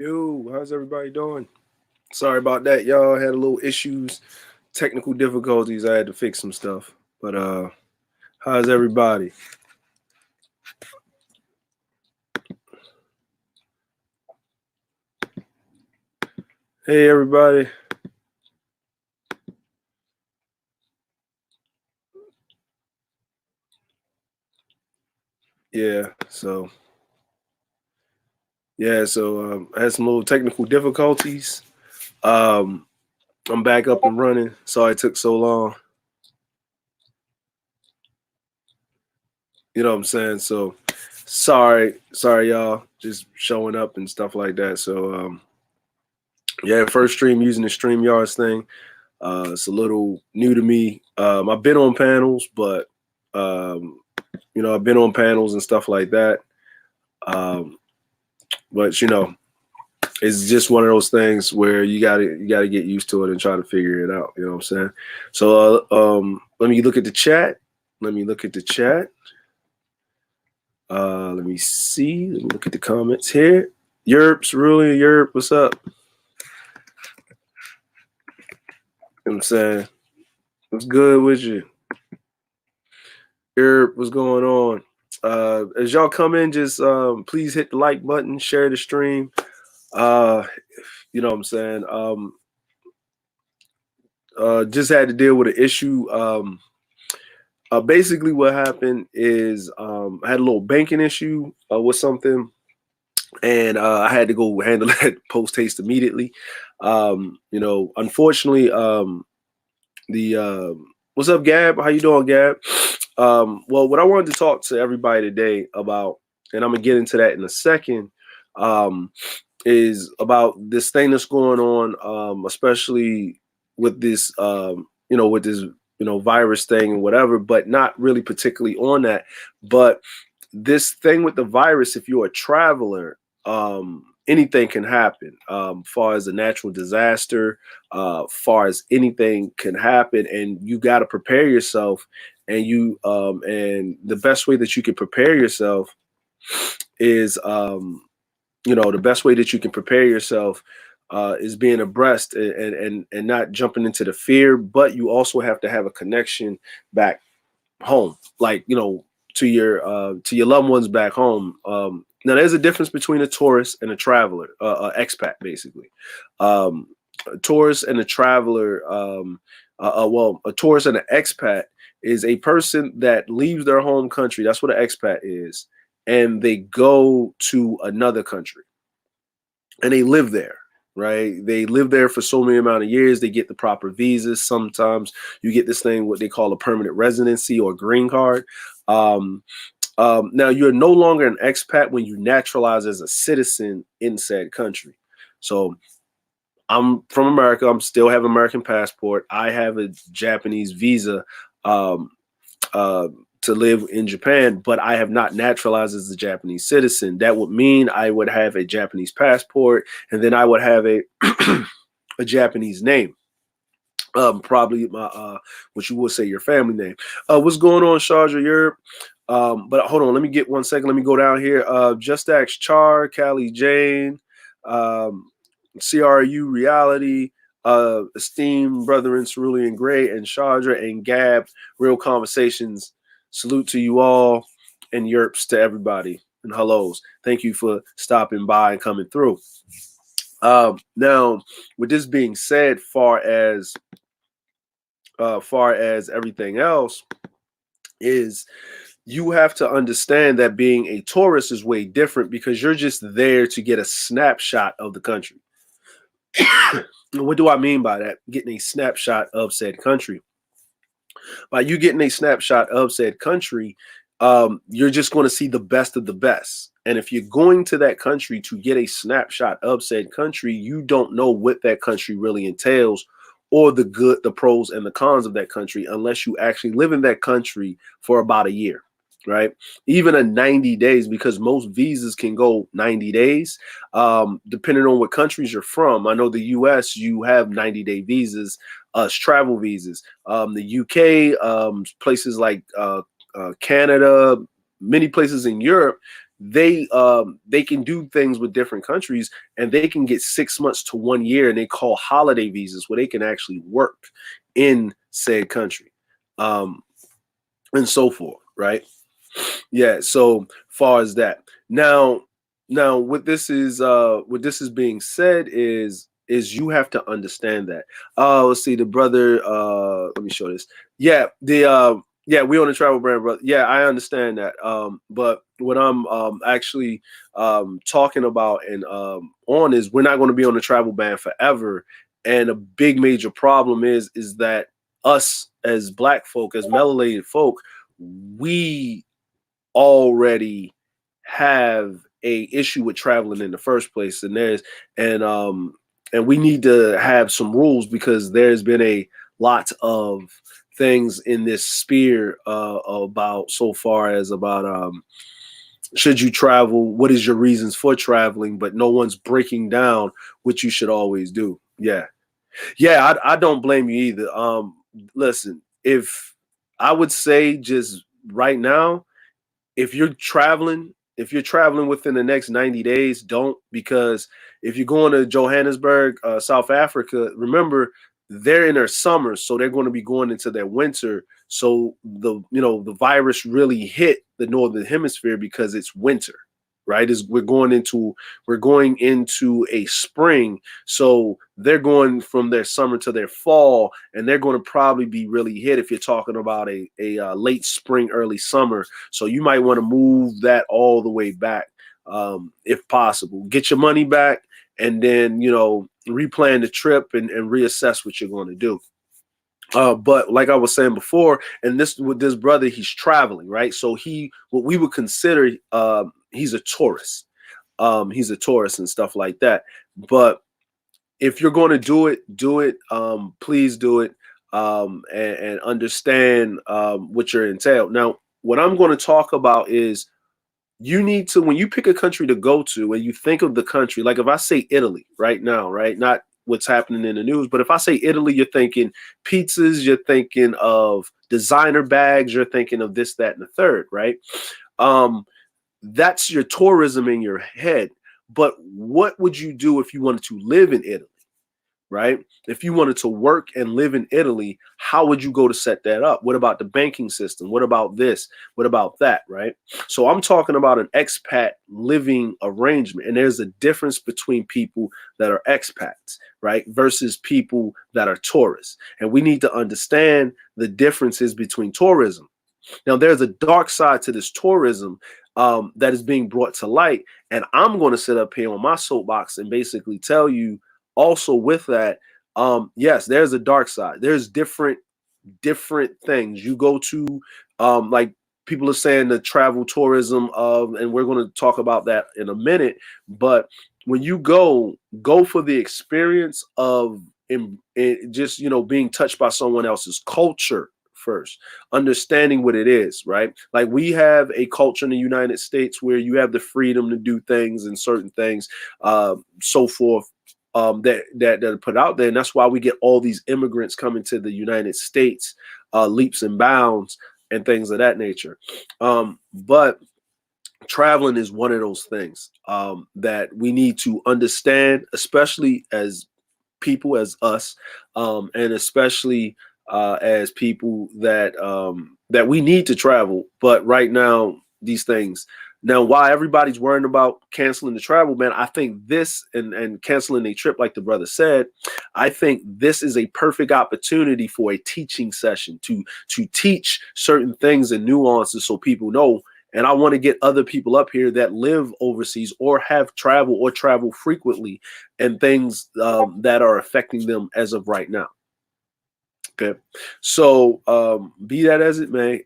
Yo, how's everybody doing? Sorry about that, y'all. Had a little issues, technical difficulties. I had to fix some stuff. But how's everybody? Hey everybody. Yeah, so I had some little technical difficulties. Um I'm back up and running. Sorry it took so long. You know what I'm saying? So sorry y'all, just showing up and stuff like that. So yeah, first stream using the StreamYards thing. It's a little new to me. I've been on panels, but um, I've been on panels and stuff like that. Um, but it's just one of those things where you gotta get used to it and try to figure it out. You know what I'm saying? So let me look at the chat. Let me look at the chat. Let me see. Let me look at the comments here. Yerps, really, Yerp, what's up? You know what I'm saying? What's good with you? Yerp, what's going on? As y'all come in, just please hit the like button, share the stream. Uh, you know what I'm saying? Just had to deal with an issue. Basically, what happened is I had a little banking issue with something, and I had to go handle that post haste immediately. Unfortunately, the what's up, Gab? How you doing, Gab? Well, what I wanted to talk to everybody today about, and I'm gonna get into that in a second, is about this thing that's going on, especially with this, with this, virus thing and whatever, but not really particularly on that. But this thing with the virus, if you're a traveler, anything can happen. Far as a natural disaster, far as anything can happen, and you got to prepare yourself. And the best way that you can prepare yourself is the best way that you can prepare yourself is being abreast and not jumping into the fear, but you also have to have a connection back home, like to your loved ones back home. Now there's a difference between a tourist and a traveler, expat basically. A tourist and a traveler, a tourist and an expat is a person that leaves their home country. That's what an expat is, and they go to another country and they live there, right? They live there for so many amount of years. They get the proper visas. Sometimes you get this thing, what they call a permanent residency or green card. Now you're no longer an expat when you naturalize as a citizen in said country. So I'm from America. I'm still have American passport. I have a Japanese visa. Um, uh, to live in Japan, but I have not naturalized as a Japanese citizen. That would mean I would have a Japanese passport, and then I would have a a Japanese name. Probably my what you would say your family name. What's going on, Sharja? Europe. But hold on, let me get 1 second. Let me go down here. Just Ask Char, Callie Jane, um, CRU Reality, esteemed brethren Cerulean Gray and Sharja and Gab. Real Conversations. Salute to you all, and yerps to everybody, and hellos. Thank you for stopping by and coming through. Now, with this being said, far as everything else is, you have to understand that being a tourist is way different because you're just there to get a snapshot of the country. What do I mean by that? Getting a snapshot of said country. By you getting a snapshot of said country, you're just going to see the best of the best. And if you're going to that country to get a snapshot of said country, you don't know what that country really entails or the good, the pros and the cons of that country unless you actually live in that country for about a year, right? Even a 90 days, because most visas can go 90 days, depending on what countries you're from. I know the US, you have 90-day visas, travel visas. The UK, places like Canada, many places in Europe, they can do things with different countries, and they can get 6 months to 1 year, and they call holiday visas, where they can actually work in said country, um, and so forth, right? Yeah. So far as that, now what this is being said is you have to understand that. Let's see, the brother. Let me show this. Yeah, yeah, we on the travel brand, brother. Yeah, I understand that. But what I'm actually talking about and on is we're not going to be on the travel ban forever. And a big major problem is that us as black folk, as melanated folk, we already have a issue with traveling in the first place, and um and we need to have some rules, because there's been a lot of things in this sphere about, so far as about should you travel, what is your reasons for traveling, but no one's breaking down what you should always do. Yeah, yeah, I don't blame you either. Listen, if I would say, just right now, if you're traveling within the next 90 days, don't, because if you're going to Johannesburg, South Africa, remember, they're in their summer, so they're going to be going into their winter. So the virus really hit the northern hemisphere because it's winter, right? Is we're going into a spring, so they're going from their summer to their fall, and they're going to probably be really hit if you're talking about a late spring, early summer. So you might want to move that all the way back, if possible. Get your money back, and then replan the trip, and reassess what you're going to do. But like I was saying before, and this with this brother, he's traveling, right? So what we would consider, he's a tourist. He's a tourist and stuff like that. But if you're going to do it. Please do it, and understand what you're entailed. Now, what I'm going to talk about is, you need to, when you pick a country to go to, and you think of the country, like if I say Italy right now, right? Not what's happening in the news, but if I say Italy, you're thinking pizzas, you're thinking of designer bags, you're thinking of this, that, and the third, right? Um, that's your tourism in your head. But what would you do if you wanted to live in Italy? Right? If you wanted to work and live in Italy, how would you go to set that up? What about the banking system? What about this? What about that? Right? So I'm talking about an expat living arrangement. And there's a difference between people that are expats, right, versus people that are tourists. And we need to understand the differences between tourism. Now, there's a dark side to this tourism that is being brought to light. And I'm going to sit up here on my soapbox and basically tell you, also with that, yes, there's a dark side. There's different things you go to, like people are saying, the travel tourism of, and we're going to talk about that in a minute. But when you go for the experience of just being touched by someone else's culture first, understanding what it is, right? Like, we have a culture in the United States where you have the freedom to do things and certain things, so forth, that are put out there, and that's why we get all these immigrants coming to the United States, leaps and bounds, and things of that nature. But traveling is one of those things that we need to understand, especially as people, as us, and especially as people that we need to travel. But right now, these things. Now, why everybody's worrying about canceling the travel ban, I think this, and canceling a trip, like the brother said, I think this is a perfect opportunity for a teaching session to teach certain things and nuances, so people know. And I want to get other people up here that live overseas, or have traveled, or travel frequently, and things that are affecting them as of right now. Okay, so be that as it may,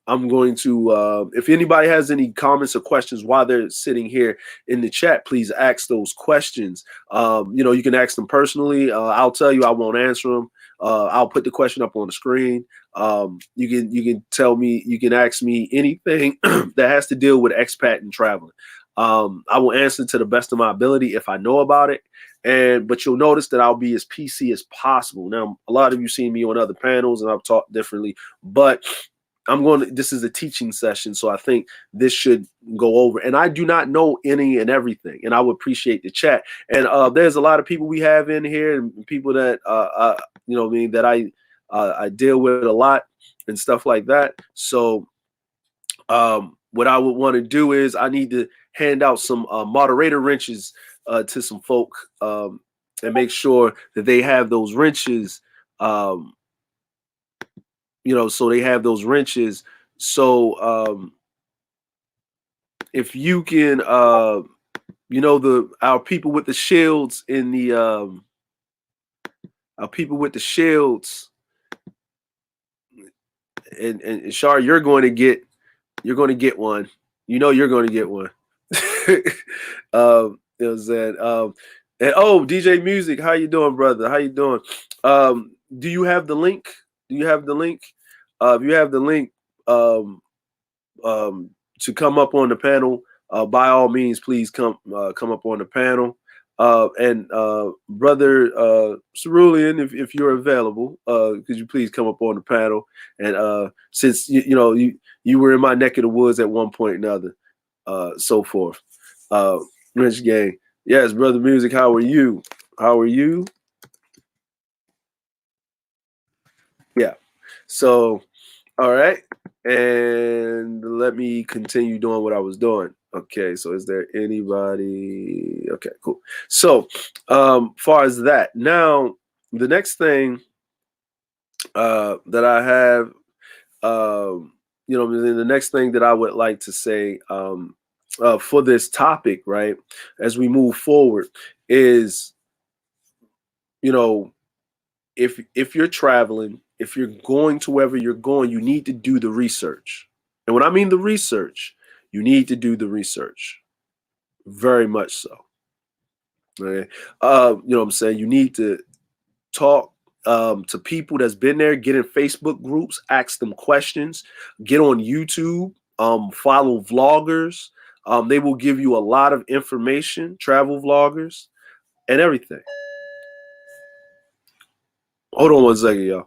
I'm going to, if anybody has any comments or questions while they're sitting here in the chat, please ask those questions. You can ask them personally. I'll tell you, I won't answer them. I'll put the question up on the screen. You can tell me, you can ask me anything that has to deal with expat and traveling. I will answer to the best of my ability if I know about it. But you'll notice that I'll be as PC as possible. Now, a lot of you seen me on other panels, and I've talked differently, but this is a teaching session, so I think this should go over. And I do not know any and everything, and I would appreciate the chat. And there's a lot of people we have in here, and people that you know what I mean, that I deal with a lot and stuff like that. So what I would want to do is I need to hand out some moderator wrenches to some folk, and make sure that they have those wrenches. You know, so they have those wrenches. So if you can, you know, our people with the shields in the our people with the shields, and Shar, you're going to get one. You know, you're going to get one. You know what I'm saying? And oh, DJ Music, how you doing, brother? How you doing? Do you have the link? Do you have the link? If you have the link to come up on the panel, by all means, please come up on the panel. And brother Cerulean, if you're available, could you please come up on the panel? And since you know you were in my neck of the woods at one point or another, so forth. Rich Gang, yes, brother Music, how are you? How are you? Yeah. So, all right, and let me continue doing what I was doing. Okay, so is there anybody? Okay, cool. So, far as that, now the next thing that I have, you know, the next thing that I would like to say for this topic, right, as we move forward, is, you know, if you're traveling, if you're going to wherever you're going, you need to do the research. And when I mean the research, you need to do the research. Very much so. Okay. You know what I'm saying? You need to talk to people that's been there, get in Facebook groups, ask them questions, get on YouTube, follow vloggers. They will give you a lot of information, travel vloggers, and everything. Hold on one second, y'all.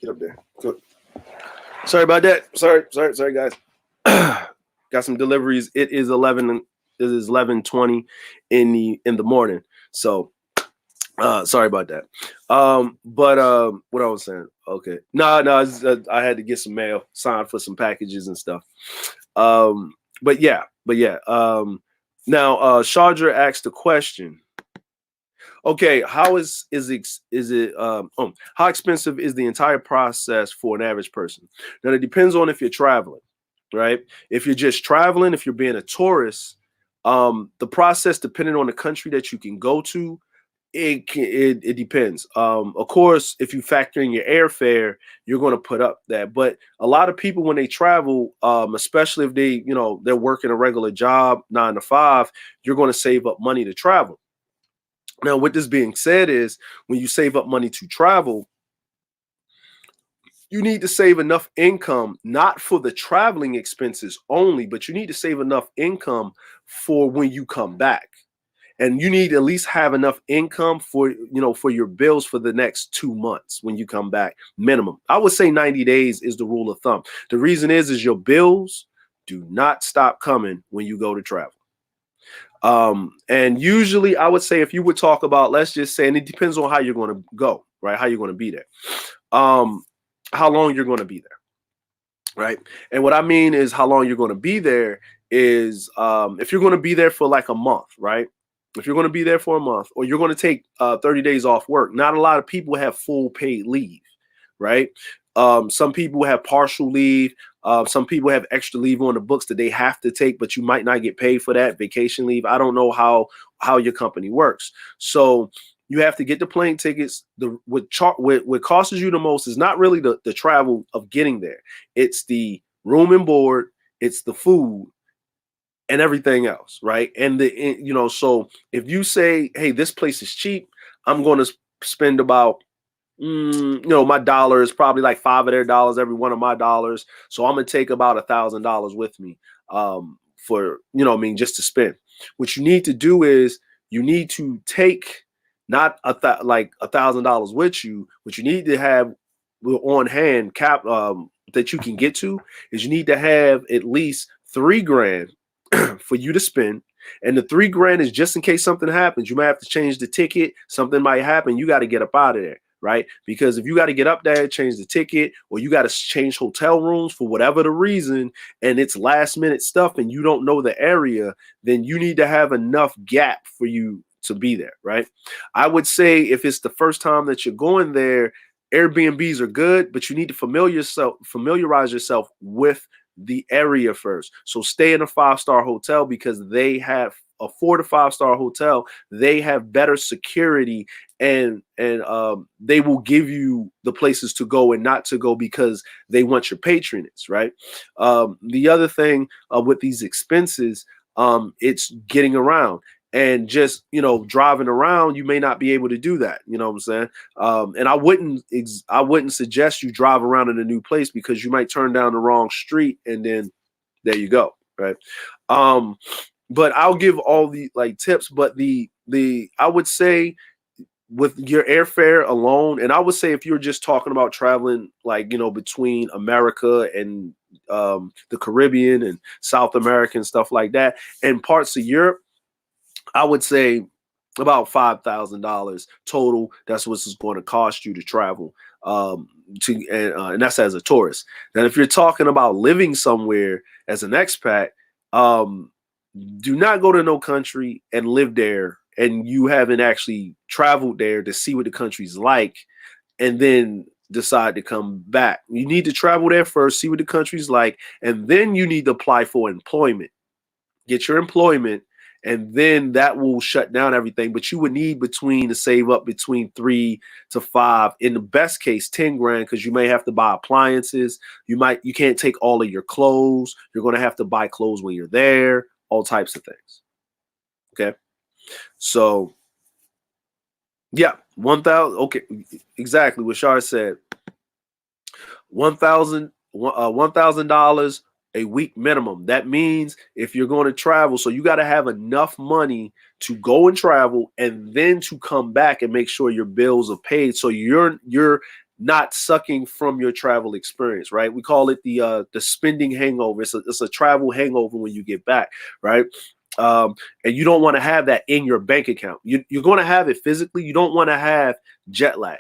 Get up there. Good. Sorry about that. Sorry, guys. Got some deliveries. It is 11:20 in the morning. So sorry about that. But what I was saying. Okay. No, I had to get some mail, signed for some packages and stuff. But yeah. Now Shardra asked a question. Okay, how how expensive is the entire process for an average person? Now it depends on if you're traveling, right? If you're just traveling, if you're being a tourist, the process, depending on the country that you can go to, it depends. Of course, if you factor in your airfare, you're going to put up that. But a lot of people, when they travel, especially if they're working a regular job, 9 to 5, you're going to save up money to travel. Now, with this being said, is when you save up money to travel, you need to save enough income, not for the traveling expenses only, but you need to save enough income for when you come back. And you need to at least have enough income for your bills for the next 2 months when you come back, minimum. I would say 90 days is the rule of thumb. The reason is your bills do not stop coming when you go to travel. And usually I would say, if you would talk about, let's just say, and it depends on how you're going to go, right? How you're going to be there. How long you're going to be there, right? And what I mean is, how long you're going to be there is, if you're going to be there for like a month, right? If you're going to be there for a month, or you're going to take 30 days off work, not a lot of people have full paid leave, right? Some people have partial leave. Some people have extra leave on the books that they have to take, but you might not get paid for that vacation leave. I don't know how your company works. So you have to get the plane tickets. What costs you the most is not really the travel of getting there. It's the room and board. It's the food and everything else, right? So if you say, hey, this place is cheap, I'm going to spend about my dollar is probably like five of their dollars, every one of my dollars. So I'm gonna take about $1,000 with me, for just to spend. What you need to do is you need to take not like $1,000 with you. What you need to have on hand that you can get to is you need to have at least 3 grand for you to spend. And the 3 grand is just in case something happens. You might have to change the ticket. Something might happen. You got to get up out of there, right? Because if you got to get up there, change the ticket, or you got to change hotel rooms for whatever the reason, and it's last minute stuff and you don't know the area, then you need to have enough gap for you to be there, right? I would say if it's the first time that you're going there, Airbnbs are good, but you need to familiarize yourself with the area first. So stay in a 5-star hotel because they have a 4 to 5-star hotel. They have better security and they will give you the places to go and not to go because they want your patronage, right? The other thing with these expenses, it's getting around. And just driving around, you may not be able to do that. You know what I'm saying? And I wouldn't suggest you drive around in a new place because you might turn down the wrong street and then there you go, right? But I'll give all the tips. But the I would say with your airfare alone, and I would say if you're just talking about traveling between America and the Caribbean and South America and stuff like that, and parts of Europe, I would say about $5,000 total. That's what it's going to cost you to travel, and that's as a tourist. Now, if you're talking about living somewhere as an expat, do not go to no country and live there, and you haven't actually traveled there to see what the country's like, and then decide to come back. You need to travel there first, see what the country's like, and then you need to apply for employment. Get your employment, and then that will shut down everything. But you would need to save up between 3 to 5, in the best case 10 grand, because you may have to buy appliances. You can't take all of your clothes. You're going to have to buy clothes when you're there, all types of things. Okay, so yeah, 1,000. Okay, exactly what Shar said. $1,000 a week minimum. That means if you're going to travel, so you got to have enough money to go and travel and then to come back and make sure your bills are paid. So you're not sucking from your travel experience, right? We call it the spending hangover. It's a travel hangover when you get back, right? And you don't want to have that in your bank account. You're going to have it physically. You don't want to have jet lag.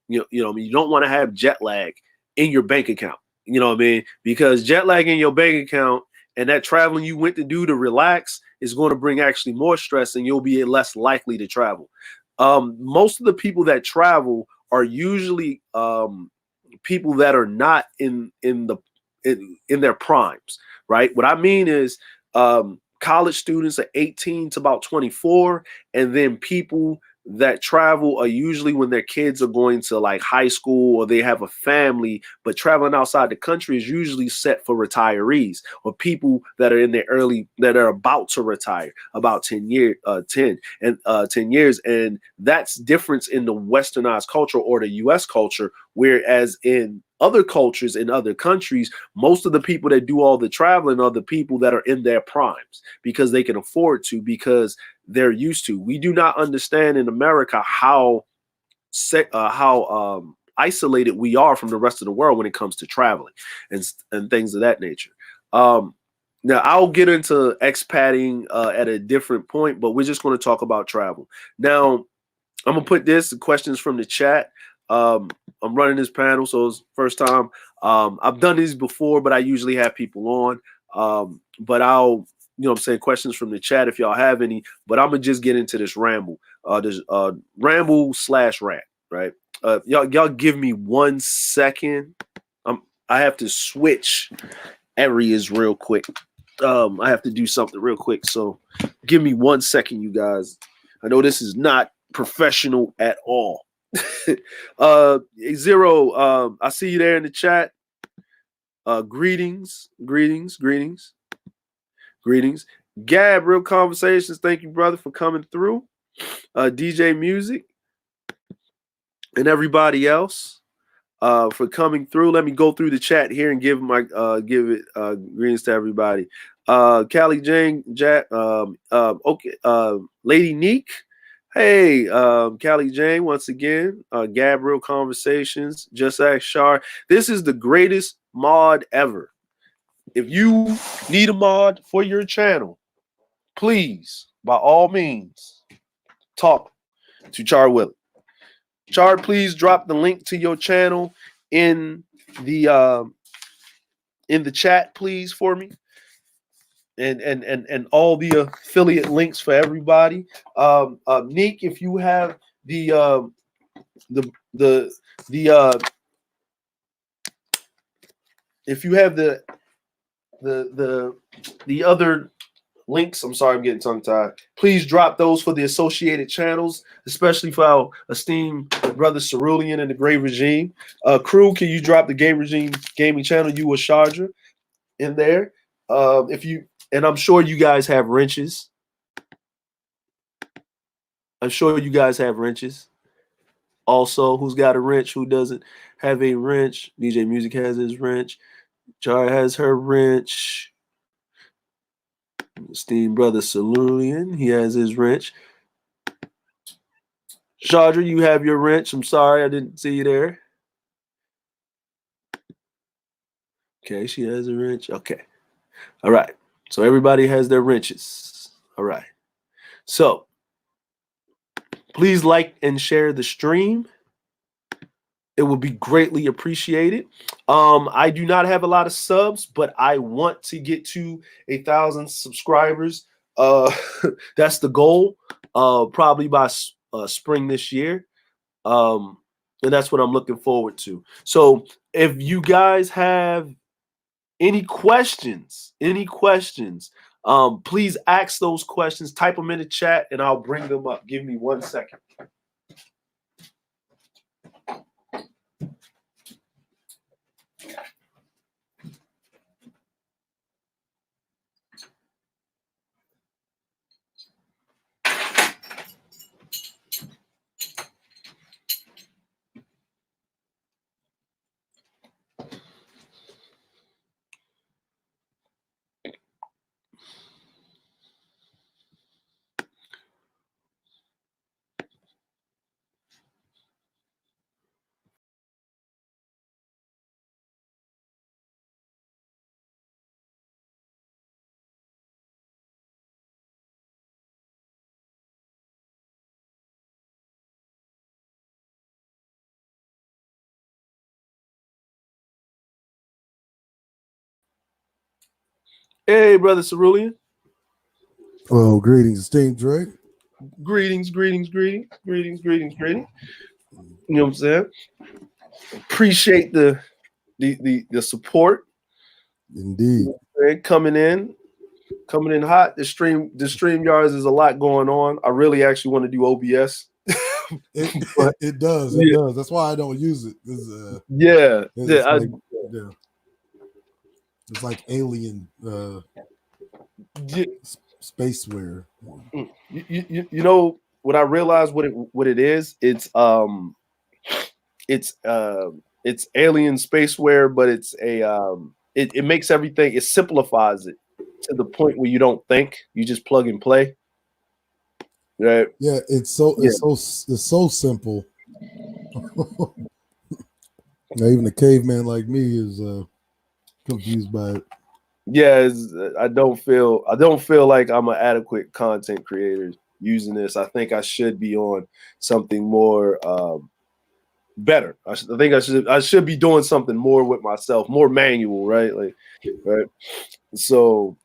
You don't want to have jet lag in your bank account. You know what I mean? Because jet lag in your bank account and that traveling you went to do to relax is going to bring actually more stress, and you'll be less likely to travel. Most of the people that travel are usually people that are not in their primes, right? What I mean is college students are 18 to about 24, and then people that travel are usually when their kids are going to high school or they have a family. But traveling outside the country is usually set for retirees or people that are in their that are about to retire, about 10 years, and that's difference in the westernized culture or the US culture. Whereas in other cultures in other countries, most of the people that do all the traveling are the people that are in their primes because they can afford to, because they're used to. We do not understand in America how isolated we are from the rest of the world when it comes to traveling and things of that nature. Now I'll get into expatting at a different point, but we're just going to talk about travel. Now I'm gonna put questions from the chat. I'm running this panel, so it's first time. I've done these before, but I usually have people on. But I'll questions from the chat if y'all have any. But I'm gonna just get into this ramble. This ramble / rant, right? Y'all give me 1 second. I have to switch areas real quick. I have to do something real quick. So give me 1 second, you guys. I know this is not professional at all. Zero, I see you there in the chat. Greetings. Gab, Real Conversations. Thank you, brother, for coming through. DJ Music and everybody else for coming through. Let me go through the chat here and give greetings to everybody. Callie Jane, Jack, okay, Lady Neek. Hey, Callie Jane, once again, Gabriel Conversations, Just Ask Shar. This is the greatest mod ever. If you need a mod for your channel, please, by all means, talk to Char Willie. Char, please drop the link to your channel in the chat, please, for me. And all the affiliate links for everybody. Neek, if you have the if you have the other links, I'm sorry, I'm getting tongue-tied. Please drop those for the associated channels, especially for our esteemed brother Cerulean and the Gray Regime. Crew, can you drop the Gay Regime gaming channel, you or Sharja, in there? And I'm sure you guys have wrenches. Also, who's got a wrench? Who doesn't have a wrench? DJ Music has his wrench. Jar has her wrench. Esteemed brother Cerulean, he has his wrench. Shardra, you have your wrench. I'm sorry, I didn't see you there. Okay, she has a wrench. Okay. All right. So everybody has their wrenches. All right. So please like and share the stream. It will be greatly appreciated. I do not have a lot of subs, but I want to get to 1,000 subscribers. That's the goal. Probably by spring this year. And that's what I'm looking forward to. So if you guys have any questions, please ask those questions. Type them in the chat and I'll bring them up. Give me 1 second. Hey, brother Cerulean. Well, greetings, esteemed Drake. Greetings. You know what I'm saying? Appreciate the support. Indeed. You know, coming in hot. The stream yards is a lot going on. I really actually want to do OBS. It does. That's why I don't use it. It's like alien spaceware. You know what I realized what it is? It's alien spaceware, but it's it makes everything, it simplifies it to the point where you don't think, you just plug and play. Right? Yeah, it's so simple. Now, even a caveman like me is confused by it. Yeah, I don't feel like I'm an adequate content creator using this. I think I should be on something more better. I think I should be doing something more with myself, more manual, right? Right. So,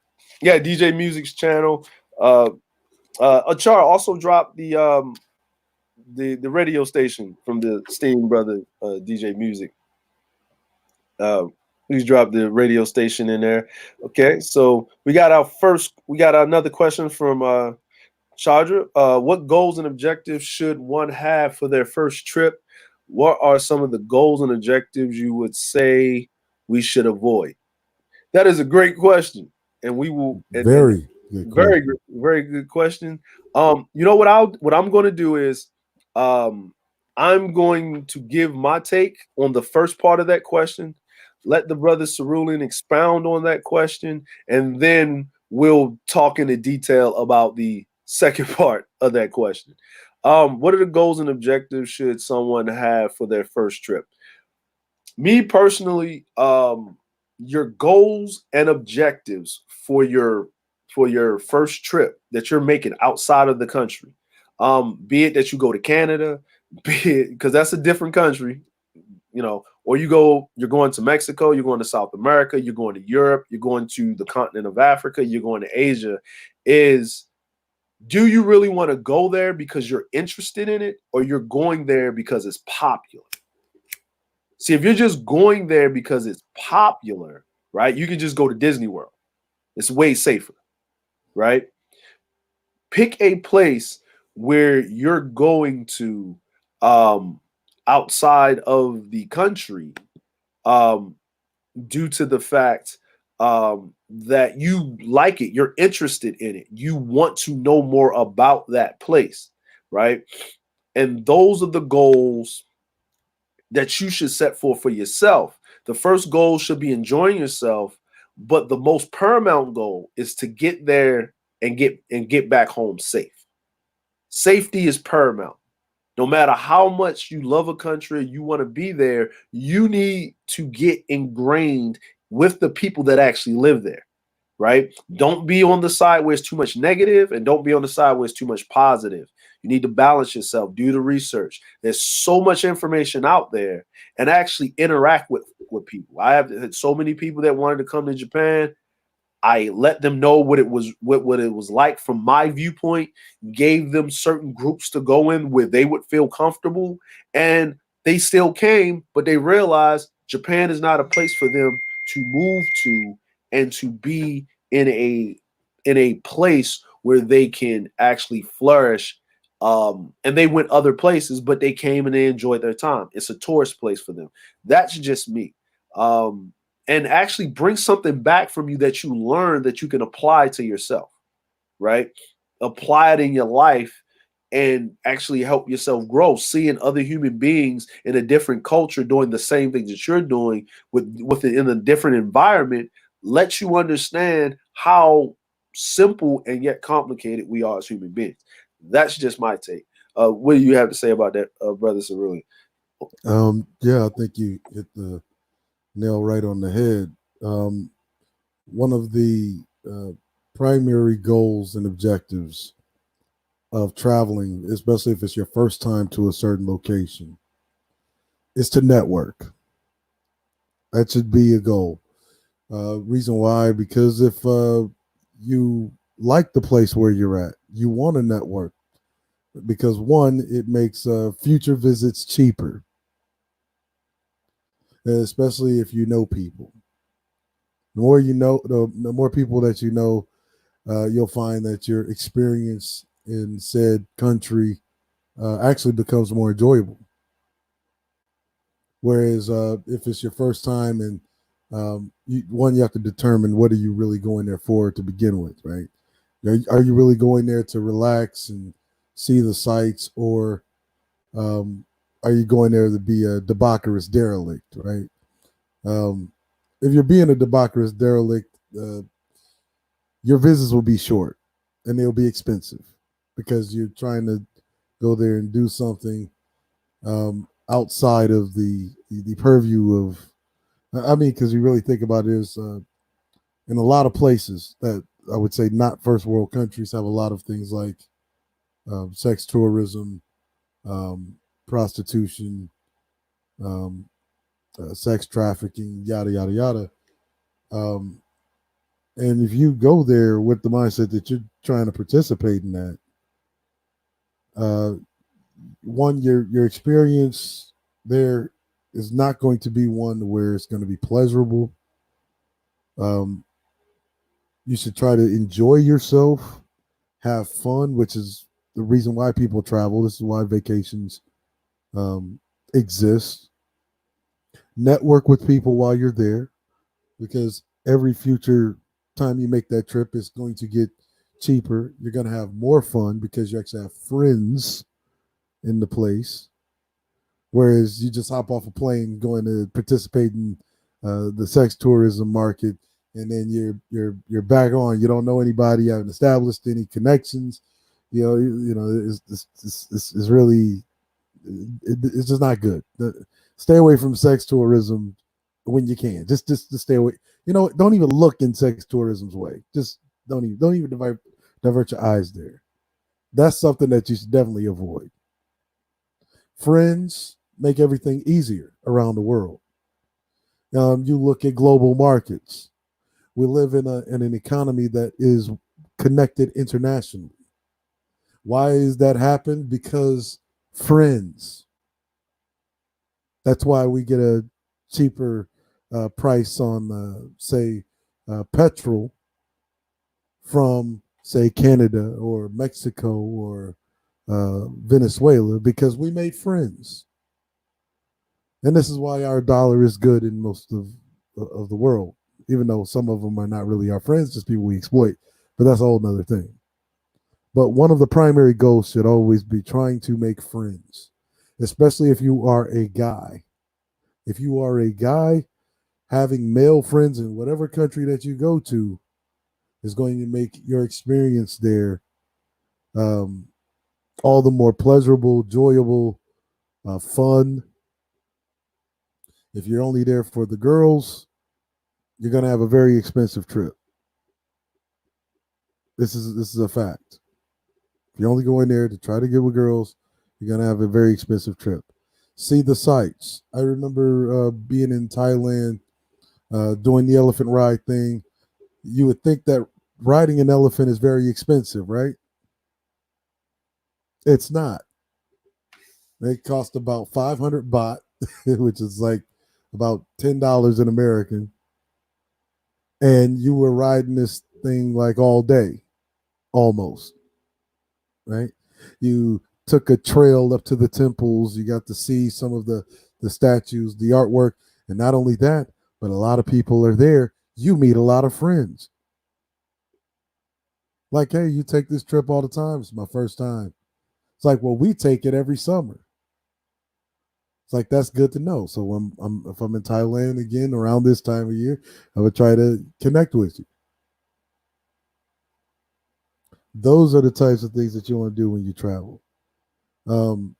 yeah, DJ Music's channel. Achar also dropped the radio station from the esteemed brother DJ Music. He's dropped the radio station in there. Okay, so we got another question from Chandra. What goals and objectives should one have for their first trip? What are some of the goals and objectives you would say we should avoid? That is a great question, and we will and Very good question. very good question. You know what I'm going to do is, um, I'm going to give my take on the first part of that question. Let the brother Cerulean expound on that question, and then we'll talk into detail about the second part of that question. What are the goals and objectives should someone have for their first trip? Me personally, your goals and objectives for your first trip that you're making outside of the country, be it that you go to Canada, be it because that's a different country, or you're going to Mexico, you're going to South America, you're going to Europe, you're going to the continent of Africa, you're going to Asia. Is Do you really want to go there because you're interested in it, or you're going there because it's popular? See, if you're just going there because it's popular, right? You can just go to Disney World. It's way safer, right? Pick a place where you're going to, um, outside of the country, um, due to the fact, that you like it, you're interested in it, you want to know more about that place, right? And those are the goals that you should set forth for yourself. The first goal should be enjoying yourself, but the most paramount goal is to get there and get back home safe. Safety is paramount. No matter how much you love a country, you want to be there, you need to get ingrained with the people that actually live there, right? Don't be on the side where it's too much negative, and don't be on the side where it's too much positive. You need to balance yourself, do the research. There's so much information out there, and actually interact with people. I have had so many people that wanted to come to Japan. I let them know what it was like from my viewpoint, gave them certain groups to go in where they would feel comfortable, and they still came, but they realized Japan is not a place for them to move to and to be in a place where they can actually flourish. And they went other places, but they came and they enjoyed their time. It's a tourist place for them. That's just me. And actually bring something back from you that you learn that you can apply to yourself, right? Apply it in your life and actually help yourself grow. Seeing other human beings in a different culture doing the same things that you're doing with it in a different environment lets you understand how simple and yet complicated we are as human beings. That's just my take. What do you have to say about that, brother Cerulli? Yeah, I think you hit the nail right on the head. Um, One of the primary goals and objectives of traveling, especially if it's your first time to a certain location, is to network. That should be a goal. Reason why? Because if you like the place where you're at, you want to network. Because one, it makes future visits cheaper, especially if you know people. The more you know, the more people that you know, you'll find that your experience in said country actually becomes more enjoyable. Whereas if it's your first time and you have to determine what are you really going there for to begin with, right? Are you really going there to relax and see the sights, or um, are you going there to be a debaucherous derelict, right? Um, if you're being a debaucherous derelict, your visits will be short and they'll be expensive because you're trying to go there and do something outside of the purview of. I mean, because you really think about it, is in a lot of places that I would say not first world countries have a lot of things like sex tourism, um, prostitution, um, sex trafficking, yada yada yada. Um, and if you go there with the mindset that you're trying to participate in that, uh, one, your experience there is not going to be one where it's going to be pleasurable. Um, you should try to enjoy yourself, have fun, which is the reason why people travel. This is why vacations um, exist. Network with people while you're there, because every future time you make that trip is going to get cheaper. You're going to have more fun because you actually have friends in the place. Whereas you just hop off a plane going to participate in the sex tourism market, and then you're back on. You don't know anybody. You haven't established any connections. It's really it's just not good. Stay away from sex tourism when you can. Just stay away. Don't even look in sex tourism's way. Just don't even divert your eyes there. That's something that you should definitely avoid. Friends make everything easier around the world. You look at global markets. We live in an economy that is connected internationally. Why is that happen? Because friends. That's why we get a cheaper price on, say, petrol from, say, Canada or Mexico or Venezuela, because we made friends. And this is why our dollar is good in most of the world, even though some of them are not really our friends, just people we exploit. But that's a whole nother thing. But one of the primary goals should always be trying to make friends, especially if you are a guy. If you are a guy, having male friends in whatever country that you go to is going to make your experience there um, all the more pleasurable, enjoyable, fun. If you're only there for the girls, you're going to have a very expensive trip. This is a fact. If you're only going there to try to get with girls, you're going to have a very expensive trip. See the sights. I remember being in Thailand, doing the elephant ride thing. You would think that riding an elephant is very expensive, right? It's not. They cost about 500 baht, which is like about $10 in American. And you were riding this thing like all day, almost, right? You took a trail up to the temples. You got to see some of the statues, the artwork. And not only that, but a lot of people are there. You meet a lot of friends. Like, hey, you take this trip all the time. It's my first time. It's like, well, we take it every summer. It's like, that's good to know. So if I'm in Thailand again around this time of year, I would try to connect with you. Those are the types of things that you want to do when you travel. Um,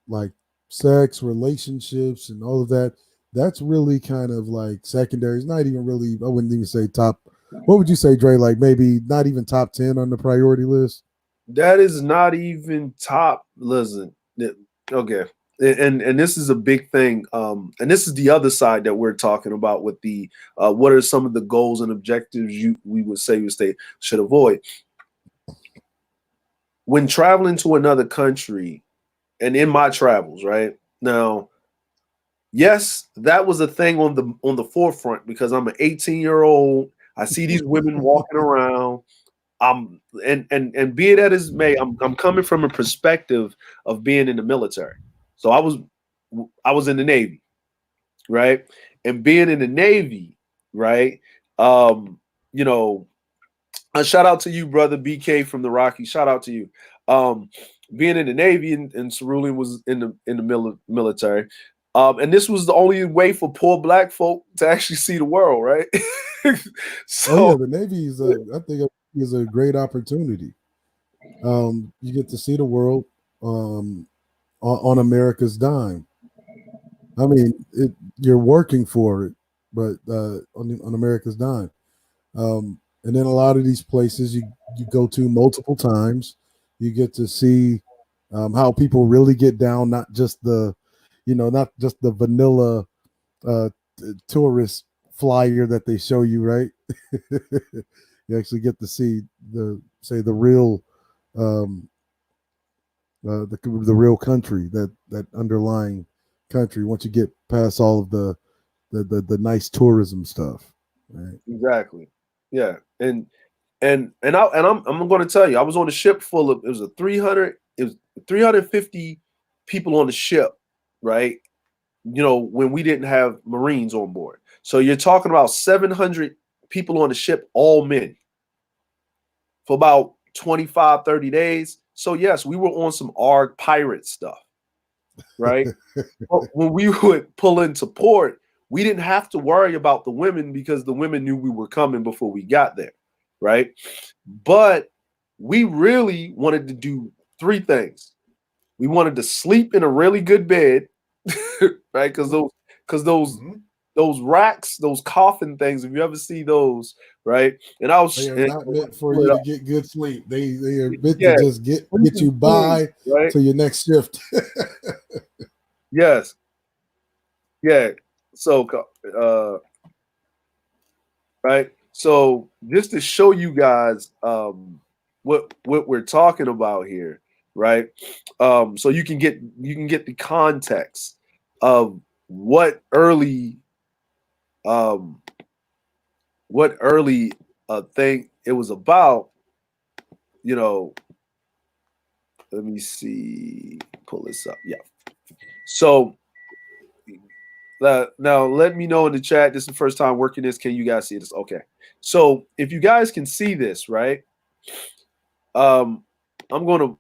like sex, relationships, and all of that. That's really kind of like secondary. It's not even really. I wouldn't even say top. What would you say, Dre? Like maybe not even top 10 on the priority list. That is not even top. Listen, okay, and this is a big thing. And this is the other side that we're talking about with the what are some of the goals and objectives you we would say your state should avoid when traveling to another country. And in my travels, right now, yes, that was a thing on the forefront because I'm an 18-year-old. I see these women walking around. And be it as may, I'm coming from a perspective of being in the military. So I was in the Navy, right? And being in the Navy, right? Um, you know, a shout out to you, brother BK from the Rockies. Shout out to you. Um, being in the Navy and Cerulean was in the military. And this was the only way for poor black folk to actually see the world, right? Oh yeah, So the Navy is I think is a great opportunity. You get to see the world um, on America's dime. I mean, you're working for it, but on America's dime. And then a lot of these places you go to multiple times, you get to see how people really get down, not just not just the vanilla uh, tourist flyer that they show you, right? You actually get to see the real um, the real country, that underlying country. Once you get past all of the nice tourism stuff. right? Exactly. Yeah. I'm going to tell you, I was on a ship full of, it was 350 people on the ship, right? When we didn't have Marines on board. So you're talking about 700 people on the ship, all men, for about 25, 30 days. So yes, we were on some ARG pirate stuff, right? But when we would pull into port, we didn't have to worry about the women because the women knew we were coming before we got there, right? But we really wanted to do three things. We wanted to sleep in a really good bed, right? Because Mhm. those racks, those coffin things, if you ever see those, right? And I They was are and, not meant for you to get good sleep. They are meant to yeah, just get sleeping you food, by right? to your next shift. Yes, yeah. So right? So just to show you guys what we're talking about here, right? So you can get the context of what early um thing it was about. You know, let me see, pull this up. Yeah. So now let me know in the chat. This is the first time working this. Can you guys see this? Okay. So if you guys can see this, right? Um, I'm going to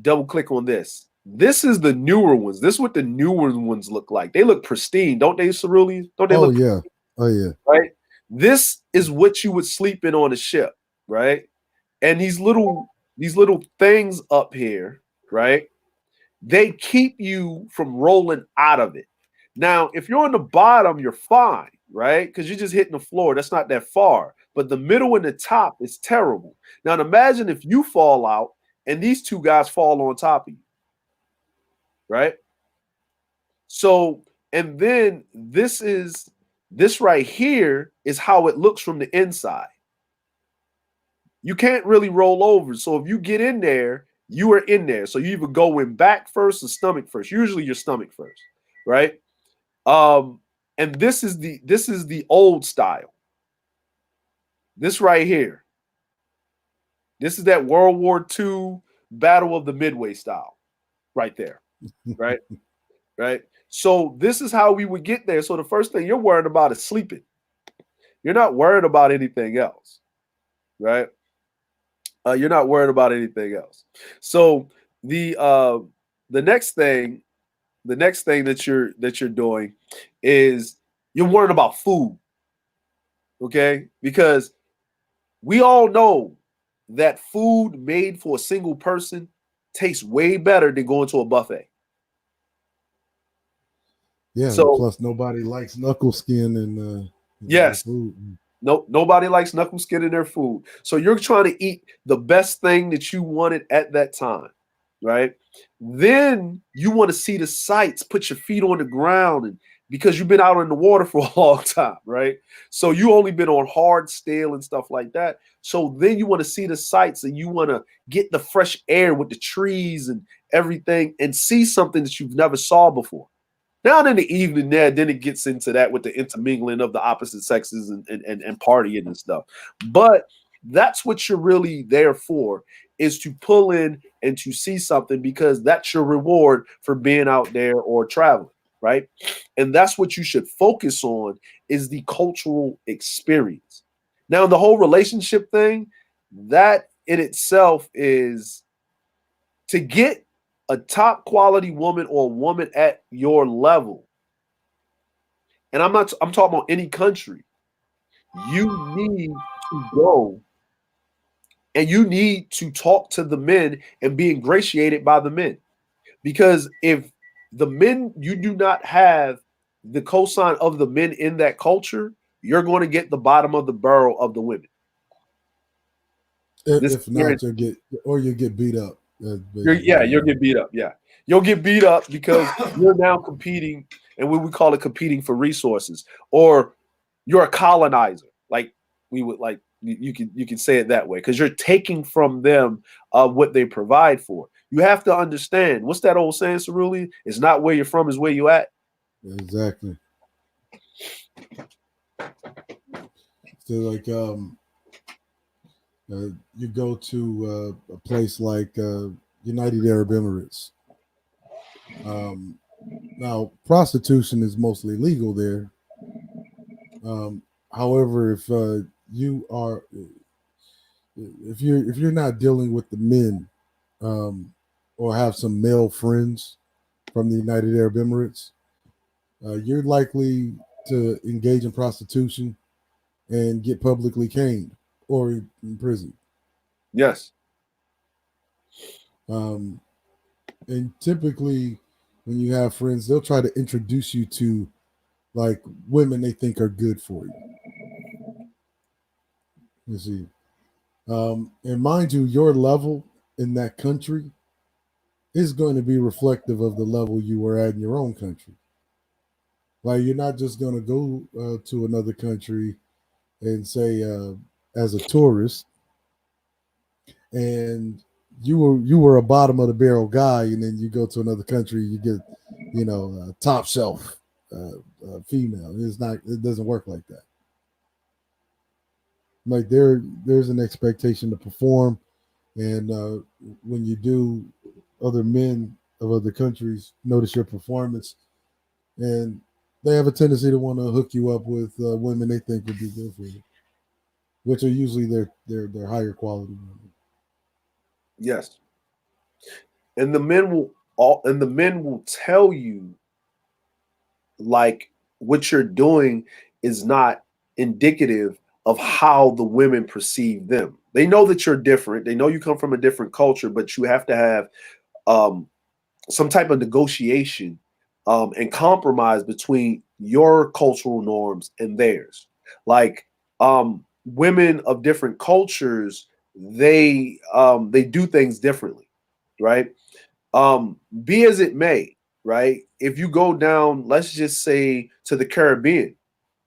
double click on this. This is the newer ones. This is what the newer ones look like. They look pristine, don't they, Cerulli? Don't they Oh look yeah, oh yeah. right? This is what you would sleep in on a ship, right? And these little things up here, right? They keep you from rolling out of it. Now, if you're on the bottom, you're fine, right? Because you're just hitting the floor. That's not that far. But the middle and the top is terrible. Now, imagine if you fall out and these two guys fall on top of you, right? So, and then this right here is how it looks from the inside. You can't really roll over. So if you get in there, you are in there. So you either go in back first or stomach first. Usually your stomach first, right? Um, and this is the old style. This right here. This is that World War II Battle of the Midway style, right there. Right? Right? So this is how we would get there. So the first thing you're worried about is sleeping. You're not worried about anything else, right? You're not worried about anything else. So the uh, the next thing, that you're doing is you're worried about food, okay? Because we all know that food made for a single person tastes way better than going to a buffet. Yeah, and So plus nobody likes knuckle skin in their yes, food. nobody likes knuckle skin in their food. So you're trying to eat the best thing that you wanted at that time, right? Then you want to see the sights, put your feet on the ground, and because you've been out in the water for a long time, right? So you only been on hard steel and stuff like that. So then you want to see the sights and you want to get the fresh air with the trees and everything and see something that you've never saw before. Now in the evening there, then it gets into that with the intermingling of the opposite sexes and partying and stuff. But that's what you're really there for, is to pull in and to see something because that's your reward for being out there or traveling, right? And that's what you should focus on is the cultural experience. Now, the whole relationship thing, that in itself is to get a top quality woman or woman at your level, and I'm talking about any country, you need to go and you need to talk to the men and be ingratiated by the men. Because if the men, you do not have the cosign of the men in that culture, you're going to get the bottom of the barrel of the women. This If not, you get beat up. That's basically yeah, what you'll get beat up. Yeah, you'll get beat up because you're now competing, and we call it competing for resources, or you're a colonizer. Like we would like you can say it that way because you're taking from them what they provide for. You have to understand what's that old saying, Cerulli? It's not where you're from, is where you at. exactly. So like you go to a place like United Arab Emirates. Um, Now prostitution is mostly legal there. Um, However, you are if you're not dealing with the men um, or have some male friends from the United Arab Emirates, you're likely to engage in prostitution and get publicly caned or in prison. Yes. Um, and typically, when you have friends, they'll try to introduce you to like women they think are good for you. You see, and mind you, your level in that country is going to be reflective of the level you were at in your own country. Like you're not just going to go to another country and say as a tourist, and you were a bottom of the barrel guy, and then you go to another country, you get top shelf female. It's not. It doesn't work like that. Like there's an expectation to perform, and when you do, other men of other countries notice your performance, and they have a tendency to want to hook you up with women they think would be good for you, which are usually their higher quality women. Yes. And the men will tell you like what you're doing is not indicative of how the women perceive them. They know that you're different. They know you come from a different culture, but you have to have um, some type of negotiation and compromise between your cultural norms and theirs. Like women of different cultures, they do things differently, right? Be as it may, right? If you go down, let's just say to the Caribbean,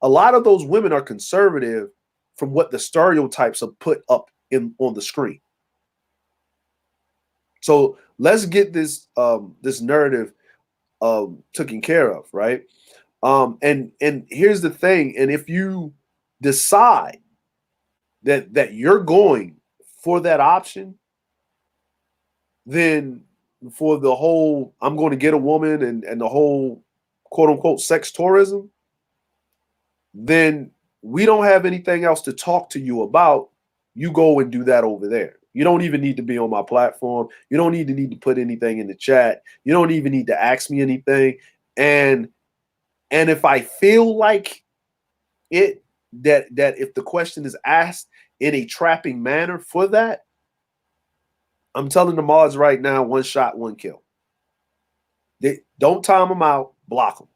a lot of those women are conservative from what the stereotypes are put up in on the screen. So let's get this narrative taken care of, right? And here's the thing, and if you decide that you're going for that option, then for the whole I'm going to get a woman and the whole quote unquote sex tourism, then we don't have anything else to talk to you about. You go and do that over there. You don't even need to be on my platform. You don't need to put anything in the chat. You don't even need to ask me anything. And and if I feel like it that if the question is asked in a trapping manner for that, I'm telling the mods right now, one shot, one kill. They don't time them out, block them.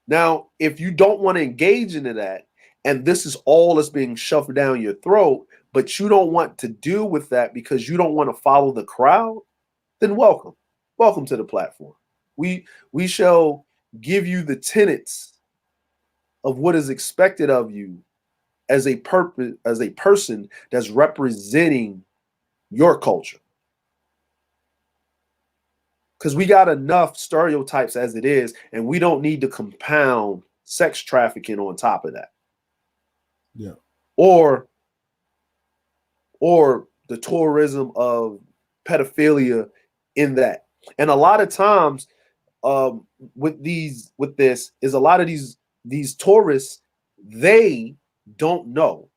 Now, if you don't want to engage into that, and this is all that's being shoved down your throat, but you don't want to deal with that because you don't want to follow the crowd, then welcome. Welcome to the platform. We shall give you the tenets of what is expected of you as a purpose as a person that's representing your culture. Because we got enough stereotypes as it is, and we don't need to compound sex trafficking on top of that. Yeah. Or or the tourism of pedophilia in that. And a lot of times, with this is a lot of these tourists, they don't know.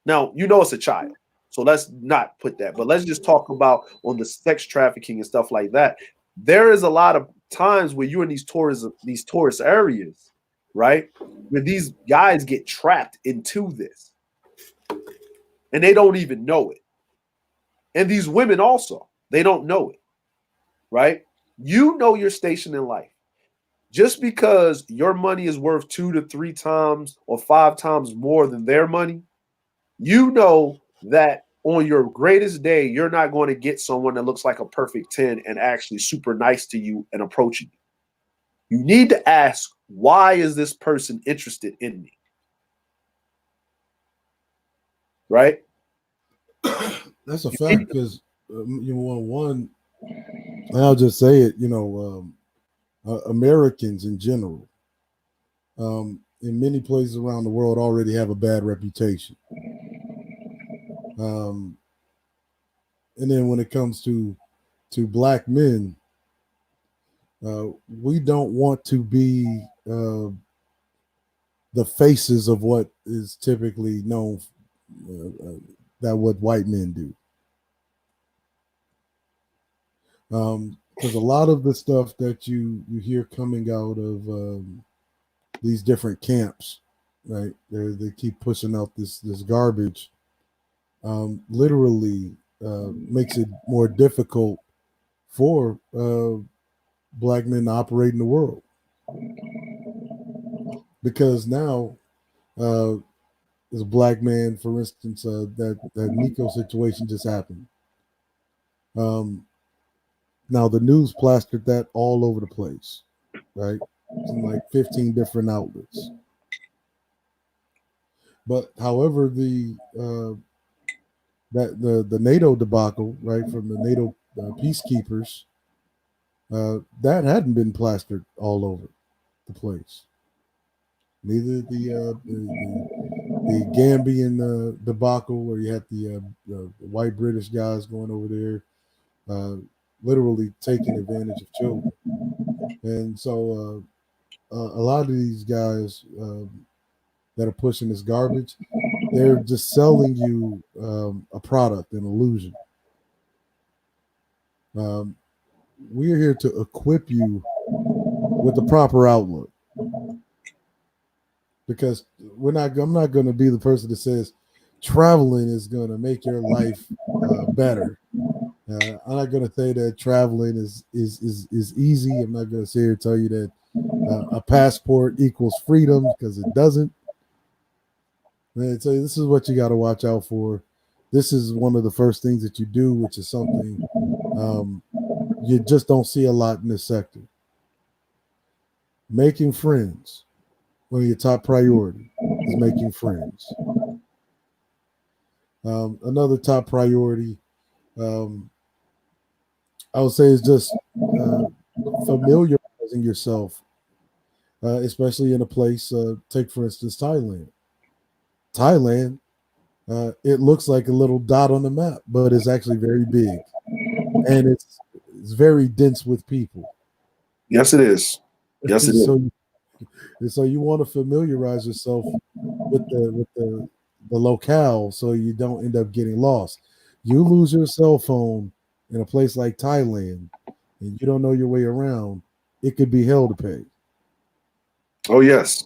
Now you know it's a child, so let's not put that. But let's just talk about on the sex trafficking and stuff like that. There is a lot of times where you're in these tourist areas, right? Where these guys get trapped into this, and they don't even know it. And these women also, they don't know it, right? You know your station in life. Just because your money is worth 2 to 3 times or 5 times more than their money, you know that on your greatest day, you're not going to get someone that looks like a perfect 10 and actually super nice to you and approaching you. You need to ask, why is this person interested in me? Right? That's a fact because you know one. I'll just say it. Americans in general. in many places around the world already have a bad reputation. Um, and then when it comes to black men, we don't want to be the faces of what is typically known that what white men do. Because a lot of the stuff that you hear coming out of these different camps, right? They keep pushing out this garbage. Literally makes it more difficult for black men to operate in the world because now, uh, as a black man, for instance, that Nico situation just happened. Um, Now the news plastered that all over the place, right? It's in like 15 different outlets. But however, the NATO debacle, right, from the NATO peacekeepers, that hadn't been plastered all over the place. Neither the Gambian debacle, where you had the white British guys going over there, uh, literally taking advantage of children, and so a lot of these guys that are pushing this garbage, they're just selling you a product, an illusion. Um, we're here to equip you with the proper outlook because I'm not going to be the person that says traveling is going to make your life better. I'm not going to say that traveling is easy. I'm not going to sit here and tell you that a passport equals freedom because it doesn't. Man, so this is what you got to watch out for. This is one of the first things that you do, which is something um, you just don't see a lot in this sector. Making friends, one of your top priority is making friends. Another top priority, um, I would say, is just uh, familiarizing yourself, especially in a place. Take for instance Thailand. Thailand, it looks like a little dot on the map, but it's actually very big, and it's very dense with people. Yes, it is. Yes, it is. so so you want to familiarize yourself with the locale so you don't end up getting lost. You lose your cell phone in a place like Thailand and you don't know your way around, it could be hell to pay. Oh yes.